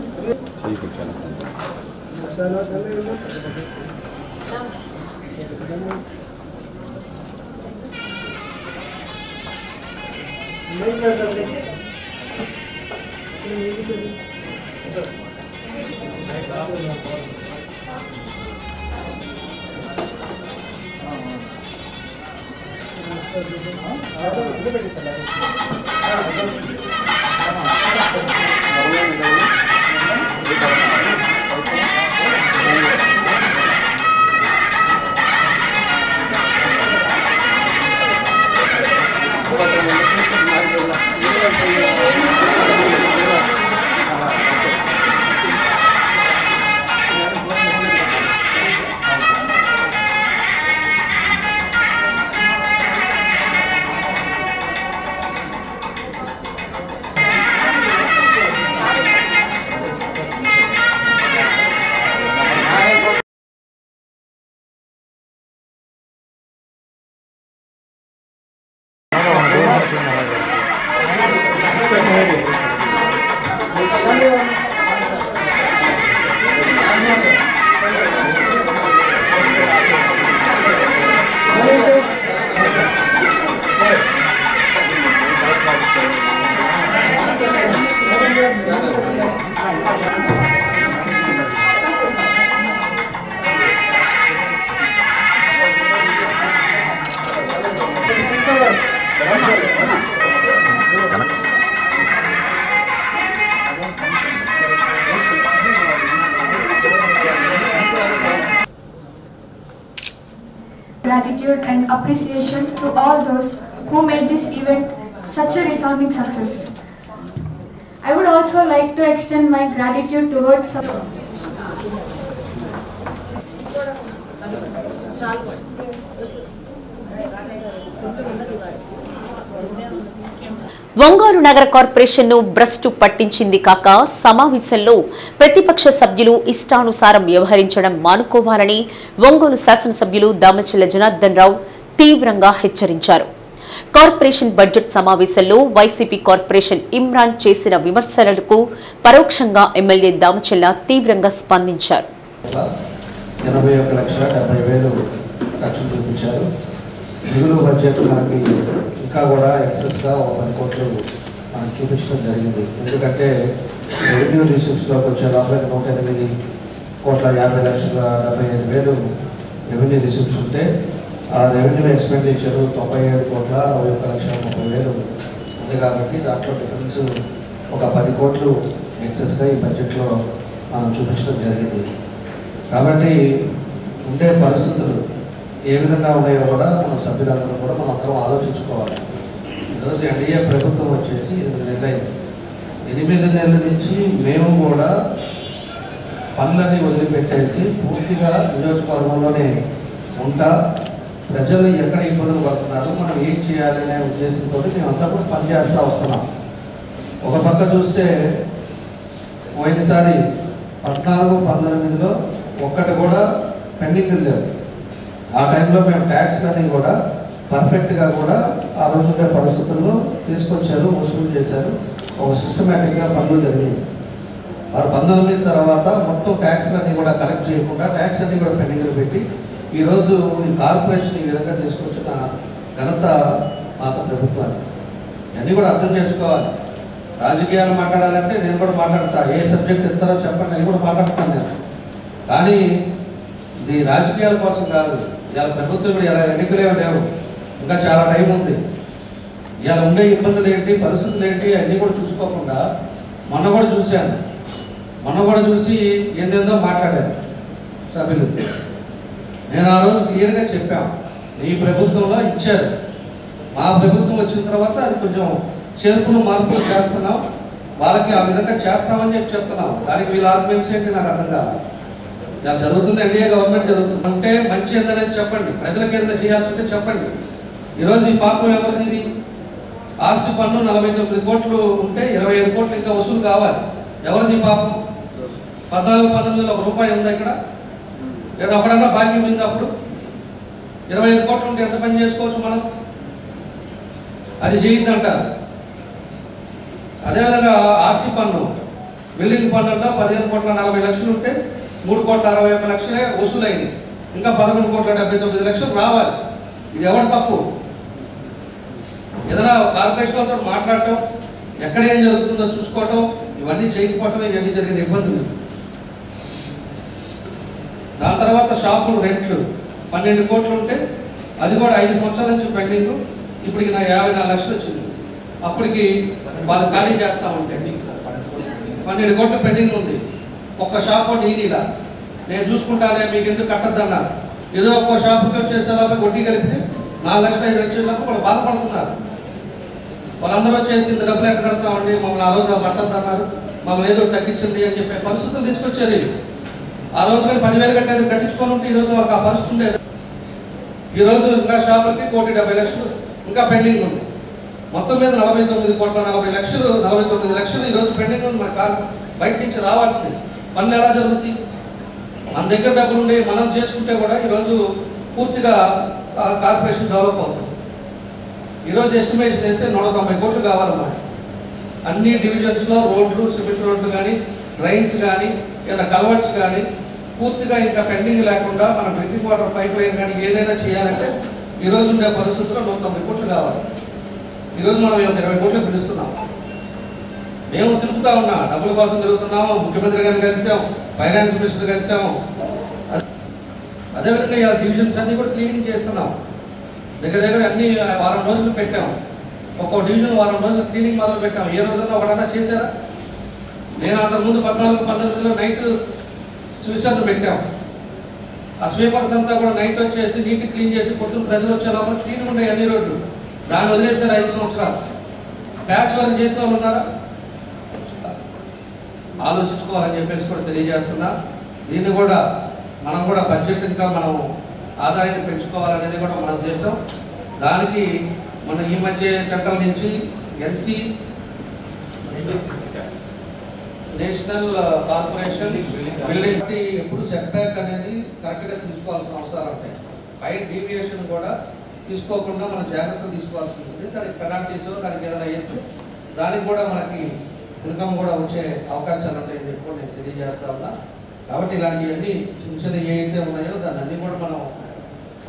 gratitude and appreciation to all those who made this event such a resounding success. I would also like to extend my gratitude towards Ongole నగర కార్పొరేషన్ ను భ్రష్టు పట్టించింది కాక సమావేశంలో ప్రతిపక్ష సభ్యులు ఇష్టానుసారం వ్యవహరించడం మానుకోవాలని ఒంగోలు శాసనసభ్యులు దామచల్ల జనార్దన్ రావు తీవ్రంగా హెచ్చరించారు. కార్పొరేషన్ బడ్జెట్ సమావేశంలో వైసీపీ కార్పొరేషన్ ఇమ్రాన్ చేసిన విమర్శలకు పరోక్షంగా ఎమ్మెల్యే దామచల్ల తీవ్రంగా స్పందించారు. 81,70,000 ఖర్చులు చూపించారు. మిగులు బడ్జెట్ మనకి ఇంకా కూడా ఎక్సెస్గా 10 కోట్లు మనం చూపించడం జరిగింది. ఎందుకంటే రెవెన్యూ రిసీప్స్లోకి వచ్చే లోపల 108,50,75,000 రెవెన్యూ రిసీప్ట్స్ ఉంటే ఆ రెవెన్యూ ఎక్స్పెండిచర్ 97,61,30,000 ఉంది. కాబట్టి దాంట్లో డిఫరెన్స్ ఒక 10 కోట్లు ఎక్సెస్గా ఈ బడ్జెట్లో మనం చూపించడం జరిగింది. కాబట్టి ఉండే పరిస్థితులు ఏ విధంగా ఉన్నాయో కూడా మన సభ్యులందరూ కూడా మనం అందరం ఆలోచించుకోవాలి. ఈరోజు ఎన్డీఏ ప్రభుత్వం వచ్చేసి 8 నెలలు అయింది. 8 నెలల నుంచి మేము కూడా పనులన్నీ వదిలిపెట్టేసి పూర్తిగా నియోజకవర్గంలోనే ఉంటా ప్రజలు ఎక్కడ ఇబ్బందులు పడుతున్నారు, మనం ఏం చేయాలనే ఉద్దేశంతో మేమంతా కూడా పనిచేస్తూ వస్తున్నాం. ఒక పక్క చూస్తే పోయినసారి 14-19లో ఒక్కటి కూడా పెండింగ్ లేవు. ఆ టైంలో మేము ట్యాక్స్ అన్నీ కూడా పర్ఫెక్ట్గా కూడా ఆ రోజు ఉండే పరిస్థితుల్లో తీసుకొచ్చారు, వసూలు చేశారు. ఒక సిస్టమేటిక్గా పనులు జరిగాయి. 19 తర్వాత మొత్తం ట్యాక్స్ అన్నీ కూడా కలెక్ట్ చేయకుండా ట్యాక్స్ అన్నీ కూడా పెండింగ్లు పెట్టి ఈరోజు ఈ కార్పొరేషన్ ఈ విధంగా తీసుకొచ్చిన ఘనత మాత ప్రభుత్వాన్ని. ఇవన్నీ కూడా అర్థం చేసుకోవాలి. రాజకీయాలు మాట్లాడాలంటే నేను కూడా మాట్లాడతా, ఏ సబ్జెక్ట్ ఇస్తారో చెప్పండి, అవి కూడా మాట్లాడతాను నేను. కానీ ఇది రాజకీయాల కోసం కాదు. ఇవాళ ప్రభుత్వం కూడా ఇలా ఎన్నికలే లేవు, ఇంకా చాలా టైం ఉంది. ఇవాళ ఉండే ఇబ్బందులు ఏంటి, పరిస్థితులు ఏంటి అన్నీ కూడా చూసుకోకుండా మొన్న కూడా చూశాను. మొన్న కూడా చూసి ఏందేందో మాట్లాడారు సభ్యులు. నేను ఆ రోజు క్లియర్గా చెప్పాను, ఈ ప్రభుత్వంలో ఇచ్చారు, మా ప్రభుత్వం వచ్చిన తర్వాత అది కొంచెం చేర్పులు మార్పులు చేస్తున్నాం, వాళ్ళకి ఆ విధంగా చేస్తామని చెప్తున్నాం. దానికి వీళ్ళ ఆర్గ్యుమెంట్స్ ఏంటి నాకు అర్థం కాదు. ఇలా జరుగుతుంది, ఎన్డీఏ గవర్నమెంట్ జరుగుతుంది అంటే మంచి ఏందనేది చెప్పండి, ప్రజలకు ఏదైనా చేయాల్సి ఉంటే చెప్పండి. ఈరోజు ఈ పాపం ఎవరిది? ఆస్తి పన్ను 49 కోట్లు ఉంటే 25 కోట్లు ఇంకా వసూలు కావాలి. ఎవరిది పాపం? 14-19లో ₹1 ఉందా ఇక్కడ? ఎప్పుడన్నా బాకీ ఉంది అప్పుడు? 25 కోట్లు ఉంటే ఎంత పని చేసుకోవచ్చు మనం? అది చేయొద్దంటారు. అదేవిధంగా ఆస్తి పన్ను, బిల్డింగ్ పన్నులో 15,40,00,000 ఉంటే 3,61,00,000 వసూలైంది. ఇంకా 11,79,00,000 రావాలి. ఇది ఎవరి తప్పు? ఏదైనా కార్పొరేషన్లతో మాట్లాడటం, ఎక్కడ ఏం జరుగుతుందో చూసుకోవటం, ఇవన్నీ చేయకపోవటం, ఇవన్నీ జరిగిన ఇబ్బందులు. దాని తర్వాత షాపులు రెంట్లు 12 కోట్లు ఉంటే అది కూడా 5 సంవత్సరాల నుంచి పెండింగ్. ఇప్పటికి నాకు 54 లక్షలు వచ్చింది. అప్పటికి వాళ్ళు ఖాళీ చేస్తా ఉంటే 12 కోట్లు పెండింగ్ ఉంది. ఒక్క షాప్ ఒకటి ఈజీలా నేను చూసుకుంటానే, మీకు ఎందుకు కట్టద్దన్నా. ఏదో ఒక్క షాపుకి వచ్చేసేలాగా వడ్డీ కలిపితే 4,05,00,000 కూడా బాధపడుతున్నారు. వాళ్ళందరూ వచ్చేసి ఇంత డబ్బులు ఎక్కడ కడతామండి, మమ్మల్ని ఆ రోజు కట్టద్దన్నారు, మమ్మల్ని ఏదో తగ్గించండి అని చెప్పే పరిస్థితులు తీసుకొచ్చారు. ఆ రోజు కానీ 10,000 కట్టేది కట్టించుకొని ఉంటే ఈరోజు వాళ్ళకి ఆ పరిస్థితి ఉండేది. ఈరోజు ఇంకా షాపులకి 1,70,00,000 ఇంకా పెండింగ్ ఉంది. మొత్తం మీద 49,40,00,000 ఈరోజు పెండింగ్ ఉంది. మన కాదు బయట నుంచి రావాల్సింది. పనులు ఎలా జరుగుతాయి? మన దగ్గర డబ్బులు ఉండి మనం చేసుకుంటే కూడా ఈరోజు పూర్తిగా కార్పొరేషన్ డెవలప్ అవుతుంది. ఈరోజు ఎస్టిమేషన్ వేస్తే 190 కోట్లు కావాలన్నమాట. అన్ని డివిజన్స్లో రోడ్లు, సిమెంట్ రోడ్లు కానీ, డ్రైన్స్ కానీ, ఏదైనా కల్వర్ట్స్ కానీ పూర్తిగా ఇంకా పెండింగ్ లేకుండా మనం డ్రింకింగ్ వాటర్ పైప్ లైన్ కానీ ఏదైనా చేయాలంటే ఈరోజు ఉండే పరిస్థితుల్లో 190 కోట్లు కావాలి. ఈరోజు మనం 20 కోట్లు పిలుస్తున్నాం. మేము తిరుగుతూ ఉన్నాం, డబ్బుల కోసం తిరుగుతున్నాము. ముఖ్యమంత్రి గారిని కలిసాం, ఫైనాన్స్ మినిస్టర్ కలిసాము. అదేవిధంగా ఇలా డివిజన్స్ అన్నీ కూడా క్లీనింగ్ చేస్తున్నాం. దగ్గర అన్ని వారం రోజులు పెట్టాము. ఒక్కో డివిజన్ వారం రోజులు క్లీనింగ్ మొదలు పెట్టాము. ఏ రోజుల్లో ఒకటన్నా చేశారా? నేను అంతకుముందు 14-19లో నైట్ స్విచర్లు పెట్టాము. ఆ స్వీపర్స్ అంతా కూడా నైట్ వచ్చేసి నీట్ క్లీన్ చేసి పొద్దున్న ప్రజలు వచ్చే లోపల క్లీన్గా ఉన్నాయి అన్ని రోడ్లు. దాన్ని వదిలేసారు 5 సంవత్సరాలు. ప్యాచ్ వర్క్ చేసిన వాళ్ళు ఉన్నారా? ఆలోచించుకోవాలని చెప్పేసి కూడా తెలియజేస్తున్నా. దీన్ని కూడా మనం కూడా బడ్జెట్ ఇంకా మనం ఆదాయాన్ని పెంచుకోవాలనేది కూడా మనం చేసాం. దానికి మనం ఈ మధ్య సెంట్రల్ నుంచి ఎన్సీ నేషనల్ కార్పొరేషన్ బిల్డింగ్ ఎప్పుడు సెట్ బ్యాక్ అనేది కరెక్ట్గా తీసుకోవాల్సిన అవసరాలు ఉంటాయి. పై డీవియేషన్ కూడా తీసుకోకుండా మనం జాగ్రత్తలు తీసుకోవాల్సి ఉంటుంది. దానికి పెనాల్టీస్ దానికి ఏదైనా వేస్తే దానికి కూడా మనకి ఇన్కమ్ కూడా వచ్చే అవకాశాలు ఉంటాయని చెప్పి కూడా నేను తెలియజేస్తా ఉన్నా. కాబట్టి ఇలాంటివన్నీ చిన్న చిన్న ఏవైతే ఉన్నాయో దాన్ని అన్నీ కూడా మనం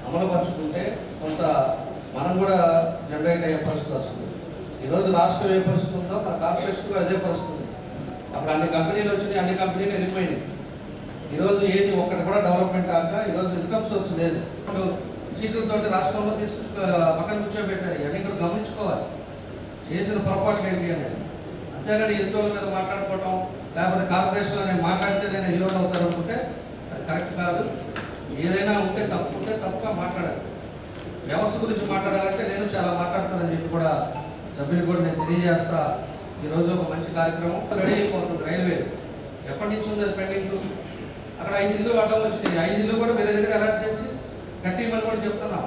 అమలుపరుచుకుంటే కొంత మనం కూడా జనరేట్ అయ్యే పరిస్థితి వస్తుంది. ఈరోజు రాష్ట్రం ఏ పరిస్థితి ఉందో మన కార్పొరేషన్ కూడా అదే పరిస్థితి. అప్పుడు అన్ని కంపెనీలు వచ్చినాయి, అన్ని కంపెనీలు వెళ్ళిపోయినాయి. ఈరోజు ఏది ఒక్కటి కూడా డెవలప్మెంట్ కాక ఈరోజు ఇన్కమ్ సోర్స్ లేదు. ఇప్పుడు సీట్లతో రాష్ట్రంలో పక్కన కూర్చోబెట్టారు. ఇవన్నీ కూడా గమనించుకోవాలి, చేసిన పొరపాట్లు ఏంటి అనేది. అంతేగాని ఎదుటోళ్ళ మీద మాట్లాడుకోవటం లేకపోతే కార్పొరేషన్లో నేను మాట్లాడితే నేను హీరోలు అవుతాను అనుకుంటే అది కరెక్ట్ కాదు. ఏదైనా ఉంటే తప్పు ఉంటే తప్పుగా మాట్లాడాలి. వ్యవస్థ గురించి మాట్లాడాలంటే నేను చాలా మాట్లాడతానని చెప్పి కూడా సభ్యులు కూడా నేను తెలియజేస్తా. ఈరోజు ఒక మంచి కార్యక్రమం రెడీ అయిపోతుంది. రైల్వే ఎప్పటి నుంచి ఉంది అది పెండింగ్. అక్కడ 5 ఇళ్ళు అడ్డం వచ్చినాయి. 5 ఇళ్ళు కూడా వేరే దగ్గర అలాట్ చేసి కట్టిమని కూడా చెప్తున్నాం.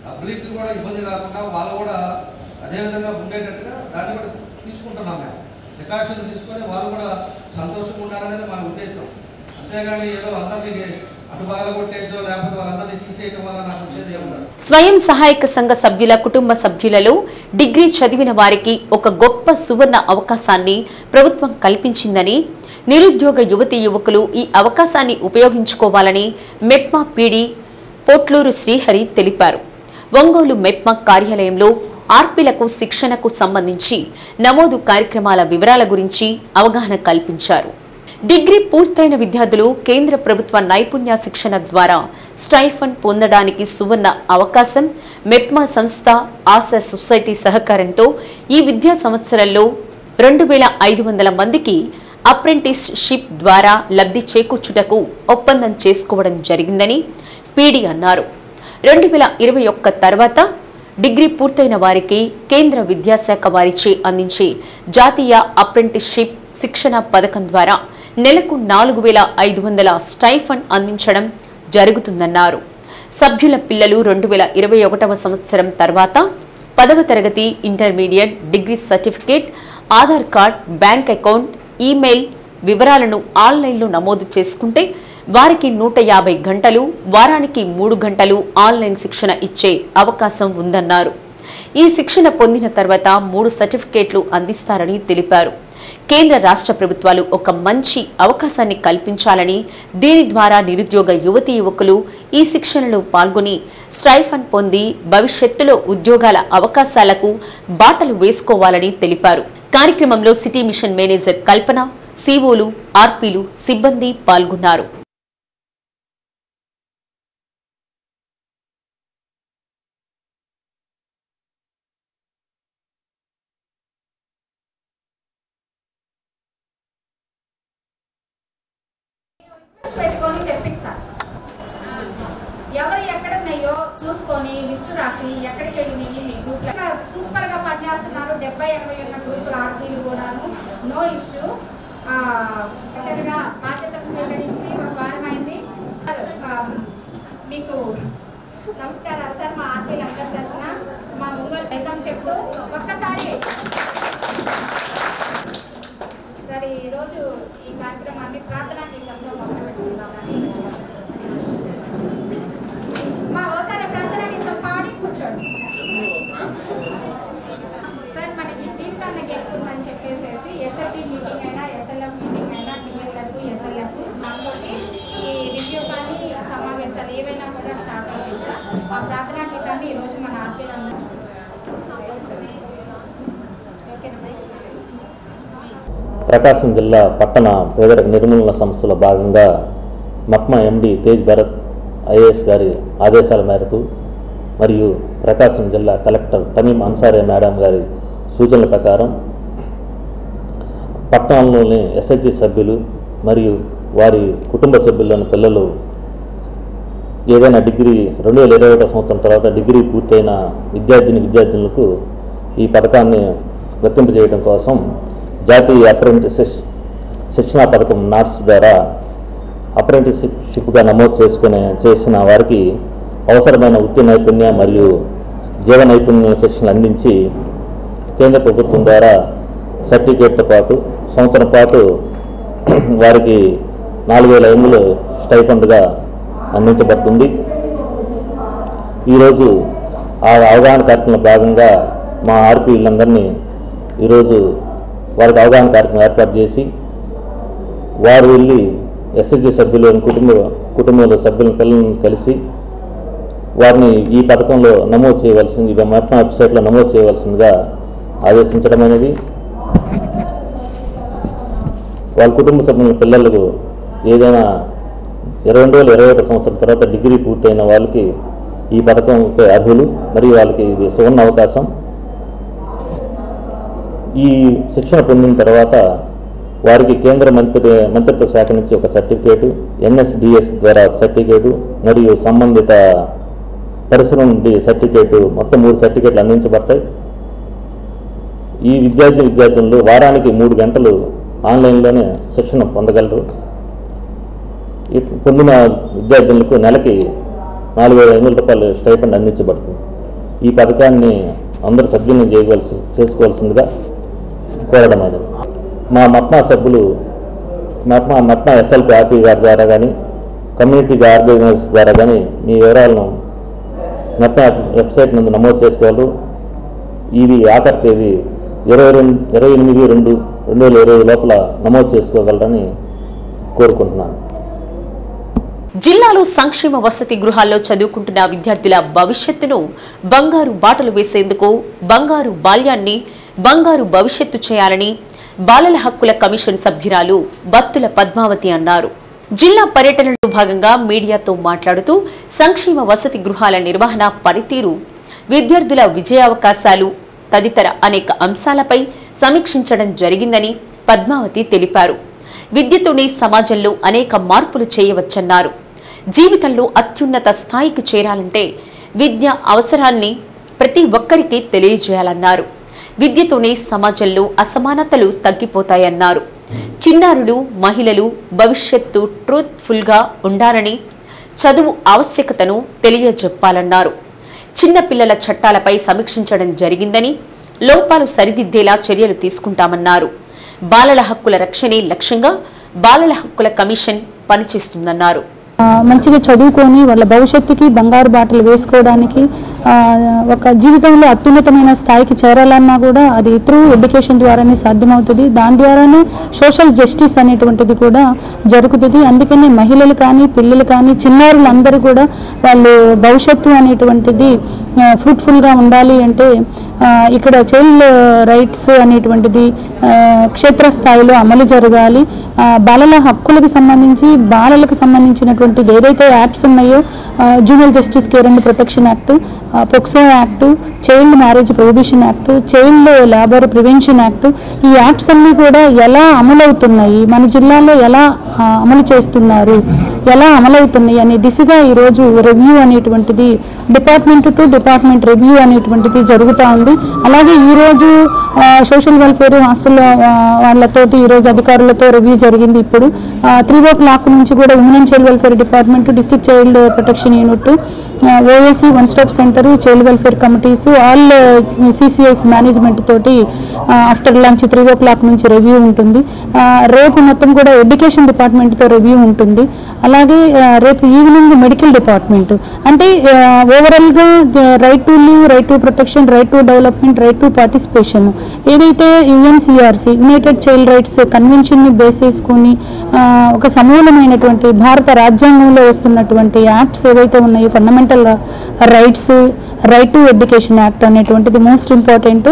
పబ్లిక్ కూడా ఇబ్బంది కాకుండా వాళ్ళు కూడా అదేవిధంగా ఉండేటట్టుగా దాన్ని కూడా తీసుకుంటున్నాం. మేము ప్రికాషన్స్ తీసుకొని వాళ్ళు కూడా సంతోషంగా ఉండాలనేది మా ఉద్దేశం. అంతేగాని ఏదో అందరినీ అటు బాగా కొట్టేసో లేకపోతే వాళ్ళందరినీ తీసేయటం వల్ల నాకు వచ్చేది ఏముండదు. స్వయం సహాయక సంఘ సభ్యుల కుటుంబ సభ్యులలో డిగ్రీ చదివిన వారికి ఒక గొప్ప సువర్ణ అవకాశాన్ని ప్రభుత్వం కల్పించిందని, నిరుద్యోగ యువతీ యువకులు ఈ అవకాశాన్ని ఉపయోగించుకోవాలని మెప్మా పీడీ పోట్లూరు శ్రీహరి తెలిపారు. ఒంగోలు మెప్మా కార్యాలయంలో ఆర్పీలకు శిక్షణకు సంబంధించి నమోదు కార్యక్రమాల వివరాల గురించి అవగాహన కల్పించారు. డిగ్రీ పూర్తయిన విద్యార్థులు కేంద్ర ప్రభుత్వ నైపుణ్య శిక్షణ ద్వారా స్టైఫండ్ పొందడానికి సువర్ణ అవకాశం. మెప్మా సంస్థ ఆశా సొసైటీ సహకారంతో ఈ విద్యా సంవత్సరంలో 2500 మందికి అప్రెంటిస్షిప్ ద్వారా లబ్ధి చేకూర్చుటకు ఒప్పందం చేసుకోవడం జరిగిందని పీడీ అన్నారు. 2021 తర్వాత డిగ్రీ పూర్తయిన వారికి కేంద్ర విద్యాశాఖ వారిచే అందించే జాతీయ అప్రెంటిస్షిప్ శిక్షణ పథకం ద్వారా నెలకు 4500 స్టైఫండ్ అందించడం జరుగుతుందన్నారు. సభ్యుల పిల్లలు 2021వ సంవత్సరం తర్వాత 10వ తరగతి, intermediate, degree certificate, Aadhaar card, bank account, email వివరాలను ఆన్లైన్లో నమోదు చేసుకుంటే వారికి 150 గంటలు, వారానికి 3 గంటలు ఆన్లైన్ శిక్షణ ఇచ్చే అవకాశం ఉందన్నారు. ఈ శిక్షణ పొందిన తర్వాత 3 సర్టిఫికేట్లు అందిస్తారని తెలిపారు. కేంద్ర రాష్ట్ర ప్రభుత్వాలు ఒక మంచి అవకాశాన్ని కల్పించాలని, దీని ద్వారా నిరుద్యోగ యువతీ యువకులు ఈ శిక్షణలో పాల్గొని స్టైఫండ్ పొంది భవిష్యత్తులో ఉద్యోగాల అవకాశాలకు బాటలు వేసుకోవాలని తెలిపారు. కార్యక్రమంలో సిటీ మిషన్ మేనేజర్ కల్పన, సిఓలు, ఆర్పీలు, సిబ్బంది పాల్గొన్నారు. పెట్టుకొని తెప్పిస్తారు. ఎవరు ఎక్కడ ఉన్నాయో చూసుకొని లిస్టు రాసి ఎక్కడికి వెళ్ళినాయి మీ గ్రూప్ సూపర్ గా పనిచేస్తున్నారు. 70-80 ఉన్న గ్రూపుల ఆర్పీలు కూడాను నో ఇష్యూ. బాధ్యతలు స్వీకరించి ఒక వారం అయింది. మీకు నమస్కారాలు సార్. మా ఆర్పీలు అందరి తరఫున మా ముంగల్ వెల్కమ్ చెప్తూ ఒక్కసారి సరే ఈరోజు ఈ కార్యక్రమాన్ని ప్రార్థనా గీతంతో మొదలు పెట్టుకుందామని ఓసారి ప్రార్థనా గీతం పాడి కూర్చోండి సార్. మనకి జీవితాన్ని గెలుపుందని చెప్పేసి ఎస్ఎల్జీ మీటింగ్ అయినా, ఎస్ఎల్ఎఫ్ మీటింగ్ అయినా, టీఎల్ఎఫ్, ఎస్ఎల్ఎఫ్ దాంతో ఈ రివ్యూ కానీ సమావేశాలు ఏవైనా కూడా స్టార్ట్ అవుతాయి సార్. ఆ ప్రార్థనా గీతాన్ని ఈరోజు మన ఆర్పీలందరూ ప్రకాశం జిల్లా పట్టణ పేదరిక నిర్మూలన సంస్థలో భాగంగా మెప్మా ఎండి తేజ్ భరత్ ఐఏఎస్ గారి ఆదేశాల మేరకు మరియు ప్రకాశం జిల్లా కలెక్టర్ తమీం అన్సారీ మేడం గారి సూచనల ప్రకారం పట్టణంలోని ఎస్హెచ్జి సభ్యులు మరియు వారి కుటుంబ సభ్యులను పిల్లలు ఏదైనా డిగ్రీ 2021 సంవత్సరం తర్వాత డిగ్రీ పూర్తయిన విద్యార్థినులకు ఈ పథకాన్ని వర్తింపజేయడం కోసం జాతీయ అప్రెంటిస్ శిక్షణా పథకం నాట్స్ ద్వారా అప్రెంటిస్షిప్గా నమోదు చేసిన వారికి అవసరమైన వృత్తి నైపుణ్య మరియు జీవ నైపుణ్య శిక్షణ అందించి కేంద్ర ప్రభుత్వం ద్వారా సర్టిఫికేట్తో పాటు సంవత్సరం పాటు వారికి 4,500 స్టైఫండ్గా అందించబడుతుంది. ఈరోజు ఆ అవగాహన కార్యక్రమంలో భాగంగా మా ఆర్పీలందరినీ ఈరోజు వారికి అవగాహన కార్యక్రమం ఏర్పాటు చేసి వారు వెళ్ళి ఎస్ఎస్జి సభ్యులను కుటుంబంలో సభ్యులను పిల్లలను కలిసి వారిని ఈ పథకంలో నమోదు చేయవలసింది మొత్తం వెబ్సైట్లో నమోదు చేయవలసిందిగా ఆదేశించడమైనది. వాళ్ళ కుటుంబ సభ్యుల పిల్లలకు ఏదైనా 2021 సంవత్సరం తర్వాత డిగ్రీ పూర్తయిన వాళ్ళకి ఈ పథకంకి అర్హులు మరియు వాళ్ళకి ఇది సువర్ణ అవకాశం. ఈ శిక్షణ పొందిన తర్వాత వారికి కేంద్ర మంత్రిత్వ శాఖ నుంచి ఒక సర్టిఫికేటు, NSDS ద్వారా సర్టిఫికేటు మరియు సంబంధిత పరిశ్రమ నుండి సర్టిఫికేటు, మొత్తం 3 సర్టిఫికేట్లు అందించబడతాయి. ఈ విద్యార్థులు వారానికి 3 గంటలు ఆన్లైన్లోనే శిక్షణ పొందగలరు. పొందిన విద్యార్థులకు నెలకి 4,500 రూపాయలు స్టైపెండ్ అందించబడుతుంది. ఈ పథకాన్ని అందరూ సద్వినియోగం చేసుకోవాల్సిందిగా కోరడం అనేది. మా మప్మా సభ్యులు మప్మా SLP ఆర్పీ గారి ద్వారా కానీ కమ్యూనిటీ ఆర్గనైజర్స్ ద్వారా కానీ మీ వివరాలను మప్మా వెబ్సైట్ నందు నమోదు చేసుకోగలరు. ఇది ఆఖరి తేదీ 28/2/2020 లోపల నమోదు చేసుకోగలరని కోరుకుంటున్నాను. జిల్లాలో సంక్షేమ వసతి గృహాల్లో చదువుకుంటున్న విద్యార్థుల భవిష్యత్తును బంగారు బాటలు వేసేందుకు బంగారు బాల్యాన్ని బంగారు భవిష్యత్తు చేయాలని బాలల హక్కుల కమిషన్ సభ్యురాలు బత్తుల పద్మావతి అన్నారు. జిల్లా పర్యటనలో భాగంగా మీడియాతో మాట్లాడుతూ సంక్షేమ వసతి గృహాల నిర్వహణ పనితీరు, విద్యార్థుల విజయావకాశాలు తదితర అనేక అంశాలపై సమీక్షించడం జరిగిందని పద్మావతి తెలిపారు. విద్యతోనే సమాజంలో అనేక మార్పులు చేయవచ్చన్నారు. జీవితంలో అత్యున్నత స్థాయికి చేరాలంటే విద్య అవసరాన్ని ప్రతి ఒక్కరికి తెలియజేయాలన్నారు. విద్యతోనే సమాజంలో అసమానతలు తగ్గిపోతాయన్నారు. చిన్నారులు, మహిళలు భవిష్యత్తు ట్రూత్ఫుల్గా ఉండాలని చదువు ఆవశ్యకతను తెలియజెప్పాలన్నారు. చిన్నపిల్లల చట్టాలపై సమీక్షించడం జరిగిందని, లోపాలు సరిదిద్దేలా చర్యలు తీసుకుంటామన్నారు. బాలల హక్కుల రక్షణే లక్ష్యంగా బాలల హక్కుల కమిషన్ పనిచేస్తుందన్నారు. మంచిగా చదువుకొని వాళ్ళ భవిష్యత్తుకి బంగారు బాటలు వేసుకోవడానికి ఒక జీవితంలో అత్యున్నతమైన స్థాయికి చేరాలన్నా కూడా అది త్రూ ఎడ్యుకేషన్ ద్వారానే సాధ్యమవుతుంది. దాని ద్వారానే సోషల్ జస్టిస్ అనేటువంటిది కూడా జరుగుతుంది. అందుకనే మహిళలు కానీ పిల్లలు కానీ చిన్నారులందరూ కూడా వాళ్ళు భవిష్యత్తు అనేటువంటిది ఫ్రూట్ఫుల్గా ఉండాలి అంటే ఇక్కడ చైల్డ్ రైట్స్ అనేటువంటిది క్షేత్రస్థాయిలో అమలు జరగాలి. బాలల హక్కులకు సంబంధించి బాలలకు సంబంధించినటువంటి ఏదైతే యాక్ట్స్ ఉన్నాయో juvenile justice care and protection act, POCSO act, child marriage prohibition act, child labour prevention act, ఈ యాక్ట్స్ అన్నీ కూడా ఎలా అమలవుతున్నాయి, మన జిల్లాలో ఎలా అమలు చేస్తున్నారు, ఎలా అమలవుతున్నాయి అనే దిశగా ఈరోజు రివ్యూ అనేటువంటిది డిపార్ట్మెంట్ టు డిపార్ట్మెంట్ రివ్యూ అనేటువంటిది జరుగుతూ ఉంది. అలాగే ఈరోజు సోషల్ వెల్ఫేర్ హాస్టల్ వాళ్ళతోటి ఈరోజు అధికారులతో రివ్యూ జరిగింది. ఇప్పుడు 3 o'clock నుంచి కూడా women and child welfare department, district child protection unit, OSC one stop centre, child welfare committees, all CCS management తోటి ఆఫ్టర్ లంచ్ 3 o'clock నుంచి రివ్యూ ఉంటుంది. రేపు మొత్తం కూడా ఎడ్యుకేషన్ డిపార్ట్మెంట్తో రివ్యూ ఉంటుంది. అలాగే రేపు ఈవినింగ్ మెడికల్ డిపార్ట్మెంట్, అంటే ఓవరాల్గా right to live, right to protection, right to development, right to participation ఏదైతే UNCRC యునైటెడ్ చైల్డ్ రైట్స్ కన్వెన్షన్ని బేస్ చేసుకుని ఒక సమూలమైనటువంటి భారత రాజ్యాంగంలో వస్తున్నటువంటి యాక్ట్స్ ఏవైతే ఉన్నాయో fundamental rights, right to education act అనేటువంటిది most important.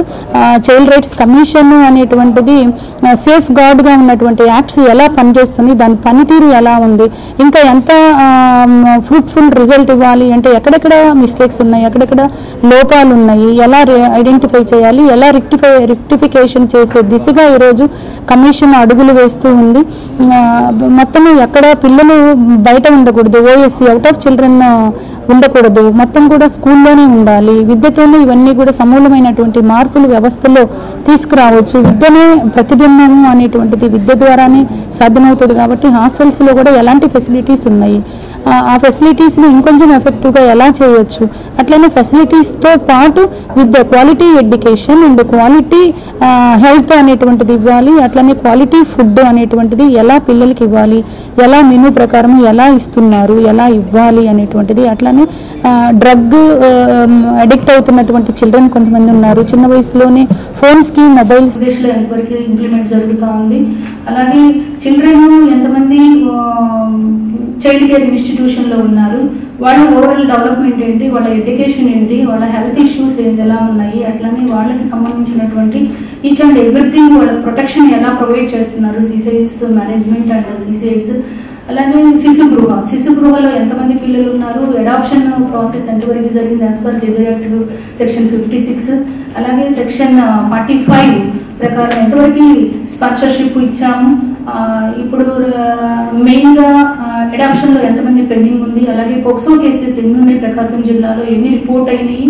Child rights commission అనేటువంటిది సేఫ్ గార్డ్గా ఉన్నటువంటి యాక్ట్స్ ఎలా పనిచేస్తుంది, దాని పనితీరు ఎలా ఉంది, ఇంకా ఎంత ఫ్రూట్ఫుల్ రిజల్ట్ ఇవ్వాలి అంటే ఎక్కడెక్కడ మిస్టేక్స్ ఉన్నాయి, ఎక్కడెక్కడ లోపాలు ఉన్నాయి, ఎలా ఐడెంటిఫై చేయాలి, ఎలా రెక్టిఫికేషన్ చేసే దిశగా ఈరోజు కమిషన్ అడుగులు వేస్తూ ఉంది. మొత్తము ఎక్కడ పిల్లలు బయట బయట ఉండకూడదు, ఓఎస్సీ అవుట్ ఆఫ్ చిల్డ్రన్ ఉండకూడదు, మొత్తం కూడా స్కూల్లోనే ఉండాలి. విద్యతోనే ఇవన్నీ కూడా సమూలమైనటువంటి మార్పులు వ్యవస్థలో తీసుకురావచ్చు. విద్యనే ప్రతిబింబము అనేటువంటిది విద్య ద్వారానే సాధ్యమవుతుంది. కాబట్టి హాస్టల్స్లో కూడా ఎలాంటి ఫెసిలిటీస్ ఉన్నాయి, ఆ ఫెసిలిటీస్ని ఇంకొంచెం ఎఫెక్టివ్గా ఎలా చేయొచ్చు, అట్లనే ఫెసిలిటీస్తో పాటు with quality education and quality health అనేటువంటిది ఇవ్వాలి. అట్లనే క్వాలిటీ ఫుడ్ అనేటువంటిది ఎలా పిల్లలకి ఇవ్వాలి, ఎలా మెనూ ప్రకారం ఎలా ఇస్తున్నారు, ఎలా ఇవ్వాలి అనేటువంటిది. అట్లనే డ్రగ్ అడిక్ట్ అవుతున్నటువంటి చిల్డ్రన్ కొంతమంది ఉన్నారు. చిన్న వయసులోనే ఫోన్స్కి మొబైల్స్ దేశంలో ఎంతవరకు ఇంప్లిమెంట్ జరుగుతూ ఉంది. అలాగే చిల్డ్రన్ ఎంతమంది చైల్డ్ కేర్ ఇన్స్టిట్యూషన్లో ఉన్నారు, వాళ్ళ ఓవరాల్ డెవలప్మెంట్ ఏంటి, వాళ్ళ ఎడ్యుకేషన్ ఏంటి, వాళ్ళ హెల్త్ ఇష్యూస్ ఎలా ఉన్నాయి, అట్లనే వాళ్ళకి సంబంధించినటువంటి ఈచ్ అండ్ ఎవ్రీథింగ్ వాళ్ళ ప్రొటెక్షన్ ఎలా ప్రొవైడ్ చేస్తున్నారు CCIS మేనేజ్మెంట్ అండ్ CCIS. అలాగే శిశు గృహలో ఎంతమంది పిల్లలు ఉన్నారు, అడాప్షన్ ప్రాసెస్ ఎంతవరకు జరిగింది as per JJ act section 56, అలాగే సెక్షన్ 45 ప్రకారం ఎంతవరకు స్పాన్సర్షిప్ ఇచ్చాము, ఇప్పుడు మెయిన్గా అడాప్షన్లో ఎంతమంది పెండింగ్ ఉంది, అలాగే పోక్సో కేసెస్ ఎన్ని ఉన్నాయి ప్రకాశం జిల్లాలో, ఎన్ని రిపోర్ట్ అయినాయి,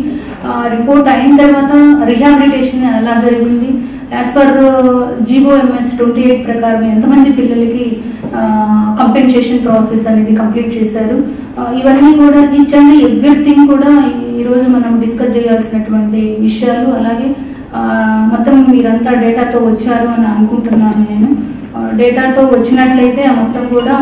రిపోర్ట్ అయిన తర్వాత రిహాబిలిటేషన్ ఎలా జరిగింది, యాజ్ పర్ GOMS 28 ప్రకారం ఎంతమంది పిల్లలకి కంపెన్సేషన్ ప్రాసెస్ అనేది కంప్లీట్ చేశారు. ఇవన్నీ కూడా ఈచ్ అండ్ ఎవ్రీథింగ్ కూడా ఈరోజు మనం డిస్కస్ చేయాల్సినటువంటి విషయాలు. అలాగే మొత్తం మీరంతా డేటాతో వచ్చారు అని అనుకుంటున్నాను నేను. డేటాతో వచ్చినట్లయితే మొత్తం కూడా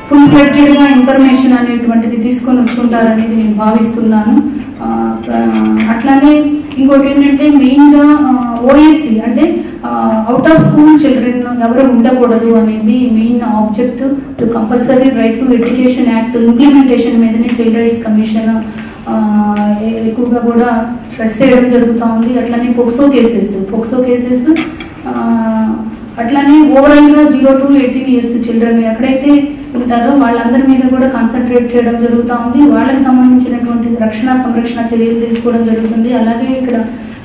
ఫుల్ ఫ్లెడ్జెడ్గా ఇన్ఫర్మేషన్ అనేటువంటిది తీసుకొని వచ్చుంటారనేది నేను భావిస్తున్నాను. అట్లానే ఇంకోటి ఏంటంటే మెయిన్గా ఓఎస్సీ అంటే అవుట్ ఆఫ్ స్కూల్ చిల్డ్రన్ ఎవరు ఉండకూడదు అనేది main object. To compulsory right to education act implementation మీదనే చైల్డ్ రైట్స్ కమిషన్ ఎక్కువగా కూడా స్ట్రెస్ చేయడం జరుగుతూ ఉంది. అట్లానే పోక్సో కేసెస్ అట్లానే ఓవరాల్గా 0 to 18 years చిల్డ్రన్ ఎక్కడైతే ఉంటారో వాళ్ళందరి మీద కూడా కాన్సన్ట్రేట్ చేయడం జరుగుతూ ఉంది. వాళ్ళకి సంబంధించినటువంటి రక్షణ సంరక్షణ చర్యలు తీసుకోవడం జరుగుతుంది. అలాగే ఇక్కడ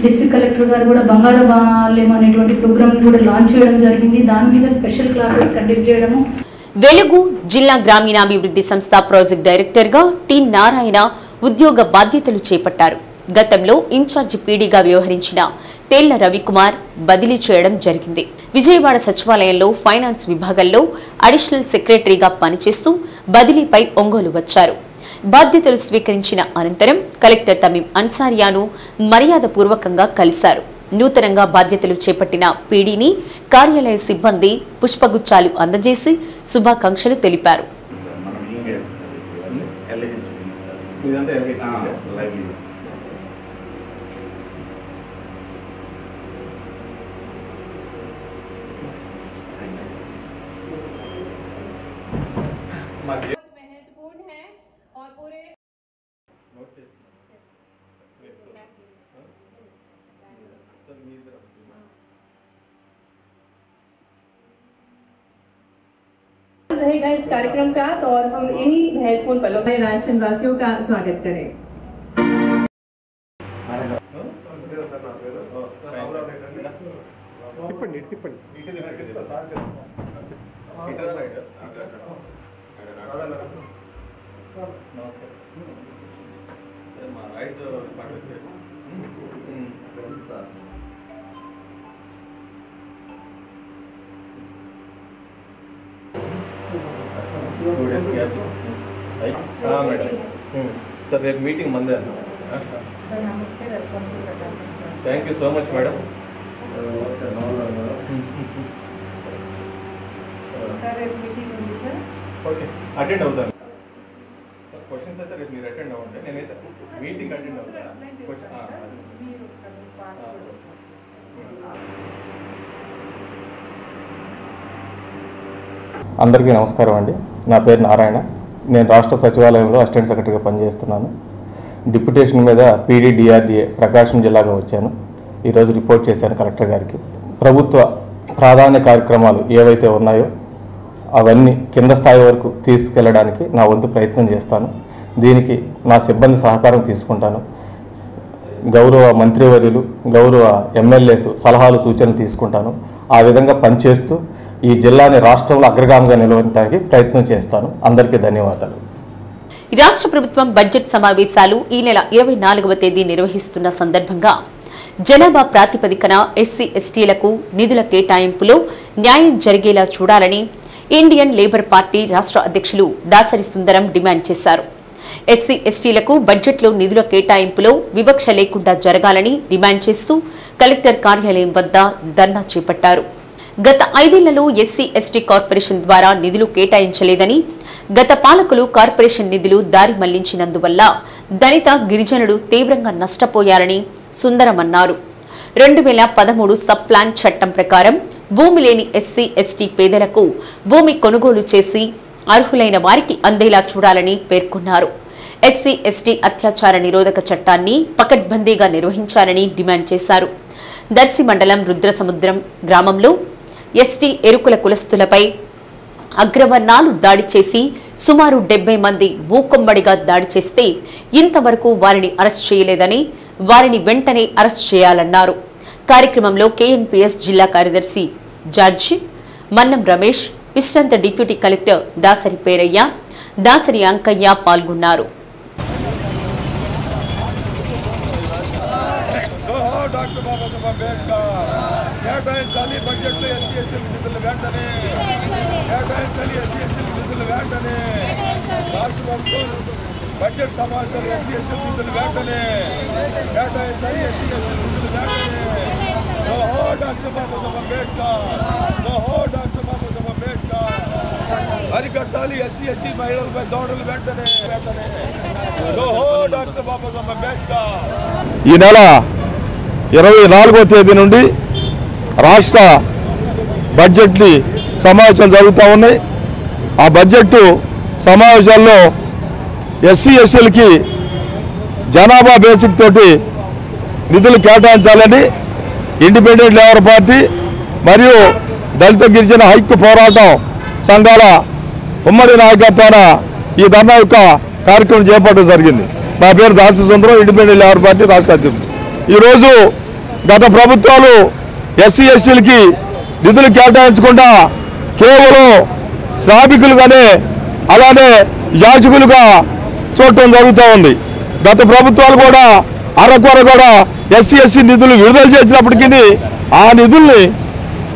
డిస్ట్రిక్ట్ కలెక్టర్ గారు కూడా బంగారు బాల్యం అనేటువంటి ప్రోగ్రామ్ కూడా లాంచ్ చేయడం జరిగింది. దాని మీద స్పెషల్ క్లాసెస్ కండక్ట్ చేయడము. వెలుగు జిల్లా గ్రామీణాభివృద్ధి సంస్థ ప్రాజెక్ట్ డైరెక్టర్గా టి నారాయణ ఉద్యోగ బాధ్యతలు చేపట్టారు. గతంలో ఇన్ఛార్జి పీడీగా వ్యవహరించిన తేళ్ల రవికుమార్ బదిలీ చేయడం జరిగింది. విజయవాడ సచివాలయంలో ఫైనాన్స్ విభాగంలో అడిషనల్ సెక్రటరీగా పనిచేస్తూ బదిలీపై ఒంగోలు వచ్చారు. బాధ్యతలు స్వీకరించిన అనంతరం కలెక్టర్ తమీం అన్సారియాను మర్యాదపూర్వకంగా కలిశారు. నూతనంగా బాధ్యతలు చేపట్టిన పీడీని కార్యాలయ సిబ్బంది పుష్పగుచ్చాలు అందజేసి శుభాకాంక్షలు తెలిపారు. रहेगा इस कार्यक्रम का, तो और हम इन्हीं महत्वपूर्ण पलों में रायसेन वासियों का स्वागत करें। మేడం సార్ రేపు మీటింగ్ మందే అన్న. Thank you so much madam. Okay attend అవుతాను సార్. క్వశ్చన్స్ అయితే రేపు మీరు అటెండ్ అవ్వండి, నేనైతే మీటింగ్ అటెండ్ అవుతాను. అందరికీ నమస్కారం అండి. నా పేరు నారాయణ. నేను రాష్ట్ర సచివాలయంలో అసిస్టెంట్ సెక్రటరీగా పనిచేస్తున్నాను. డిప్యుటేషన్ మీద PDDRDA ప్రకాశం జిల్లాగా వచ్చాను. ఈరోజు రిపోర్ట్ చేశాను కలెక్టర్ గారికి. ప్రభుత్వ ప్రాధాన్య కార్యక్రమాలు ఏవైతే ఉన్నాయో అవన్నీ కింద స్థాయి వరకు తీసుకెళ్లడానికి నా వంతు ప్రయత్నం చేస్తాను. దీనికి నా సిబ్బంది సహకారం తీసుకుంటాను. గౌరవ మంత్రివర్యులు, గౌరవ MLAs సలహాలు సూచనలు తీసుకుంటాను. ఆ విధంగా పనిచేస్తూ ఈ జిల్లాని రాష్ట్రంలో అగ్రగామిగా నిలవడానికి ప్రయత్నం చేస్తాను. అందరికీ ధన్యవాదాలు. రాష్ట్ర ప్రభుత్వం బడ్జెట్ సమావేశాలు ఈ నెల 24వ తేదీ నిర్వహిస్తున్న సందర్భంగా జనాభా ప్రాతిపదికన ఎస్సీ ఎస్టీలకు నిధుల కేటాయింపులో న్యాయం జరిగేలా చూడాలని ఇండియన్ లేబర్ పార్టీ రాష్ట్ర అధ్యక్షులు దాసరి సుందరం డిమాండ్ చేశారు. ఎస్సీ ఎస్టీలకు బడ్జెట్లో నిధుల కేటాయింపులో వివక్ష లేకుండా జరగాలని డిమాండ్ చేస్తూ కలెక్టర్ కార్యాలయం వద్ద ధర్నా చేపట్టారు. గత 5 ఏళ్లలో ఎస్సీ ఎస్టీ కార్పొరేషన్ ద్వారా నిధులు కేటాయించలేదని, గత పాలకులు కార్పొరేషన్ నిధులు దారి మళ్లించినందువల్ల దళిత గిరిజనులు తీవ్రంగా నష్టపోయారని సుందరం అన్నారు. 2013 సబ్ ప్లాన్ చట్టం ప్రకారం భూమి లేని ఎస్సీ ఎస్టీ పేదలకు భూమి కొనుగోలు చేసి అర్హులైన వారికి అందేలా చూడాలని పేర్కొన్నారు. ఎస్సీ ఎస్టీ అత్యాచార నిరోధక చట్టాన్ని పకడ్బందీగా నిర్వహించాలని డిమాండ్ చేశారు. దర్శి మండలం రుద్రసముద్రం గ్రామంలో ఎస్టీ ఎరుకుల కులస్తులపై అగ్రవర్ణాలు దాడి చేసి సుమారు 70 మంది మూకొమ్మడిగా దాడి చేస్తే ఇంతవరకు వారిని అరెస్ట్ చేయలేదని, వారిని వెంటనే అరెస్ట్ చేయాలన్నారు. కార్యక్రమంలో కేఎన్పీఎస్ జిల్లా కార్యదర్శి జార్జి, మన్నం రమేష్, విశ్రాంత డిప్యూటీ కలెక్టర్ దాసరి పేరయ్య, దాసరి అంకయ్య పాల్గొన్నారు. కేటాయించాలి బడ్జెట్లో ఎస్సీ ఎస్టీలకు నిధులు వెంటనే, కేటాయించాలి ఎస్సీ ఎస్టీలకు నిధులు వెంటనే, రాష్ట్ర ప్రభుత్వం బడ్జెట్ సమావేశాలు ఎస్సీ ఎస్టీలకు నిధులు వెంటనే, కేటాయించాలి ఎస్సీ ఎస్టీలకు నిధులు వెంటనే. Zoho doctor Babasaheb Ambedkar, Zoho doctor Babasaheb Ambedkar. అరికట్టాలి ఎస్సీ ఎస్టీ మహిళలపై దాడులు వెంటనే వెంటనే. జోహో డాక్టర్ బాబాసాహెబ్ అంబేద్కర్. ఈ నెల 24వ తేదీ నుండి రాష్ట్ర బడ్జెట్ సమావేశాలు జరుగుతూ ఉన్నాయి. ఆ బడ్జెట్ సమావేశాల్లో ఎస్సీ ఎస్టీలకి జనాభా బేసిక్ తోటి నిధులు కేటాయించాలని ఇండిపెండెంట్ లేబర్ పార్టీ మరియు దళిత గిరిజన హక్కు పోరాటం సంఘాల ఉమ్మడి నాయకత్వాన ఈ ధర్నా యొక్క కార్యక్రమం చేపట్టడం జరిగింది. నా పేరు దాసరి సుందరం, ఇండిపెండెంట్ లేబర్ పార్టీ రాష్ట్ర అధ్యక్షుడు. ఈరోజు గత ప్రభుత్వాలు ఎస్సీ ఎస్టీలకి నిధులు కేటాయించకుండా కేవలం శ్రామికులుగానే అలానే యాజకులుగా చూడటం జరుగుతూ ఉంది. గత ప్రభుత్వాలు కూడా అరకొర కూడా ఎస్సీ ఎస్టీ నిధులు విడుదల చేసినప్పటికీ ఆ నిధుల్ని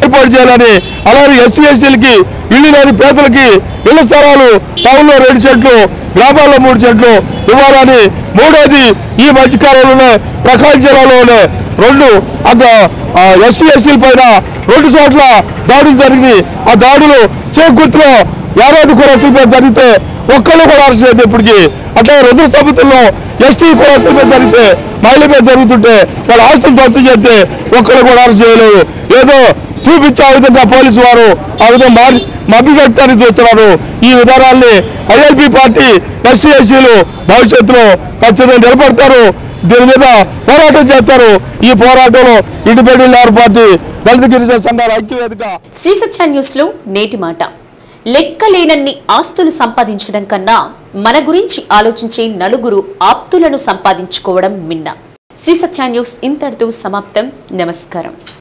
ఏర్పాటు చేయాలని, అలాగే ఎస్సీ ఎస్టీలకి ఇల్లు లేని పేదలకి ఇళ్ల స్థలాలు టౌన్లో 2 సెంట్లు, గ్రామాల్లో 3 సెంట్లు ఇవ్వాలని, మూడోది ఈ మధ్యకాలంలోనే ప్రకాశం జిల్లాలోనే 2 ఎస్సీ ఎస్టీల పైన 2 చోట్ల దాడులు జరిగింది. ఆ దాడులు చేకూర్తిలో 50 కులస్తుల మీద జరిగితే ఒక్కళ్ళు కూడా అరెస్ట్ చేయదు ఇప్పటికీ. అట్లా రుద్ర సముద్రంలో ఎస్టీ కులస్తుల మీద జరిగితే మహిళ మీద జరుగుతుంటే వాళ్ళ ఆస్తులు దత్తు చేస్తే ఒక్కళ్ళు కూడా అరెస్ట్ చేయలేదు. ఏదో చూపించే ఆ విధంగా పోలీసు వారు ఆ విధంగా మభ్యపెట్టాలని చూస్తున్నారు. ఈ విధానాన్ని ఐఎల్పీ పార్టీ ఎస్సీ ఎస్టీలు భవిష్యత్తులో ఖచ్చితంగా నిలబడతారు. దీని మీద పోరాటం చేస్తారు. ఈ పోరాటంలో ఇండిపెండెంట్ లేబర్ పార్టీ దళిత గిరిజన సంఘాల ఐక్యవేదిక. శ్రీ సత్య న్యూస్ లో నేటి మాట. లెక్కలేనన్ని ఆస్తులు సంపాదించడం కన్నా మన గురించి ఆలోచించే నలుగురు ఆప్తులను సంపాదించుకోవడం మిన్న. శ్రీ సత్య న్యూస్ ఇంతటితో సమాప్తం. నమస్కారం.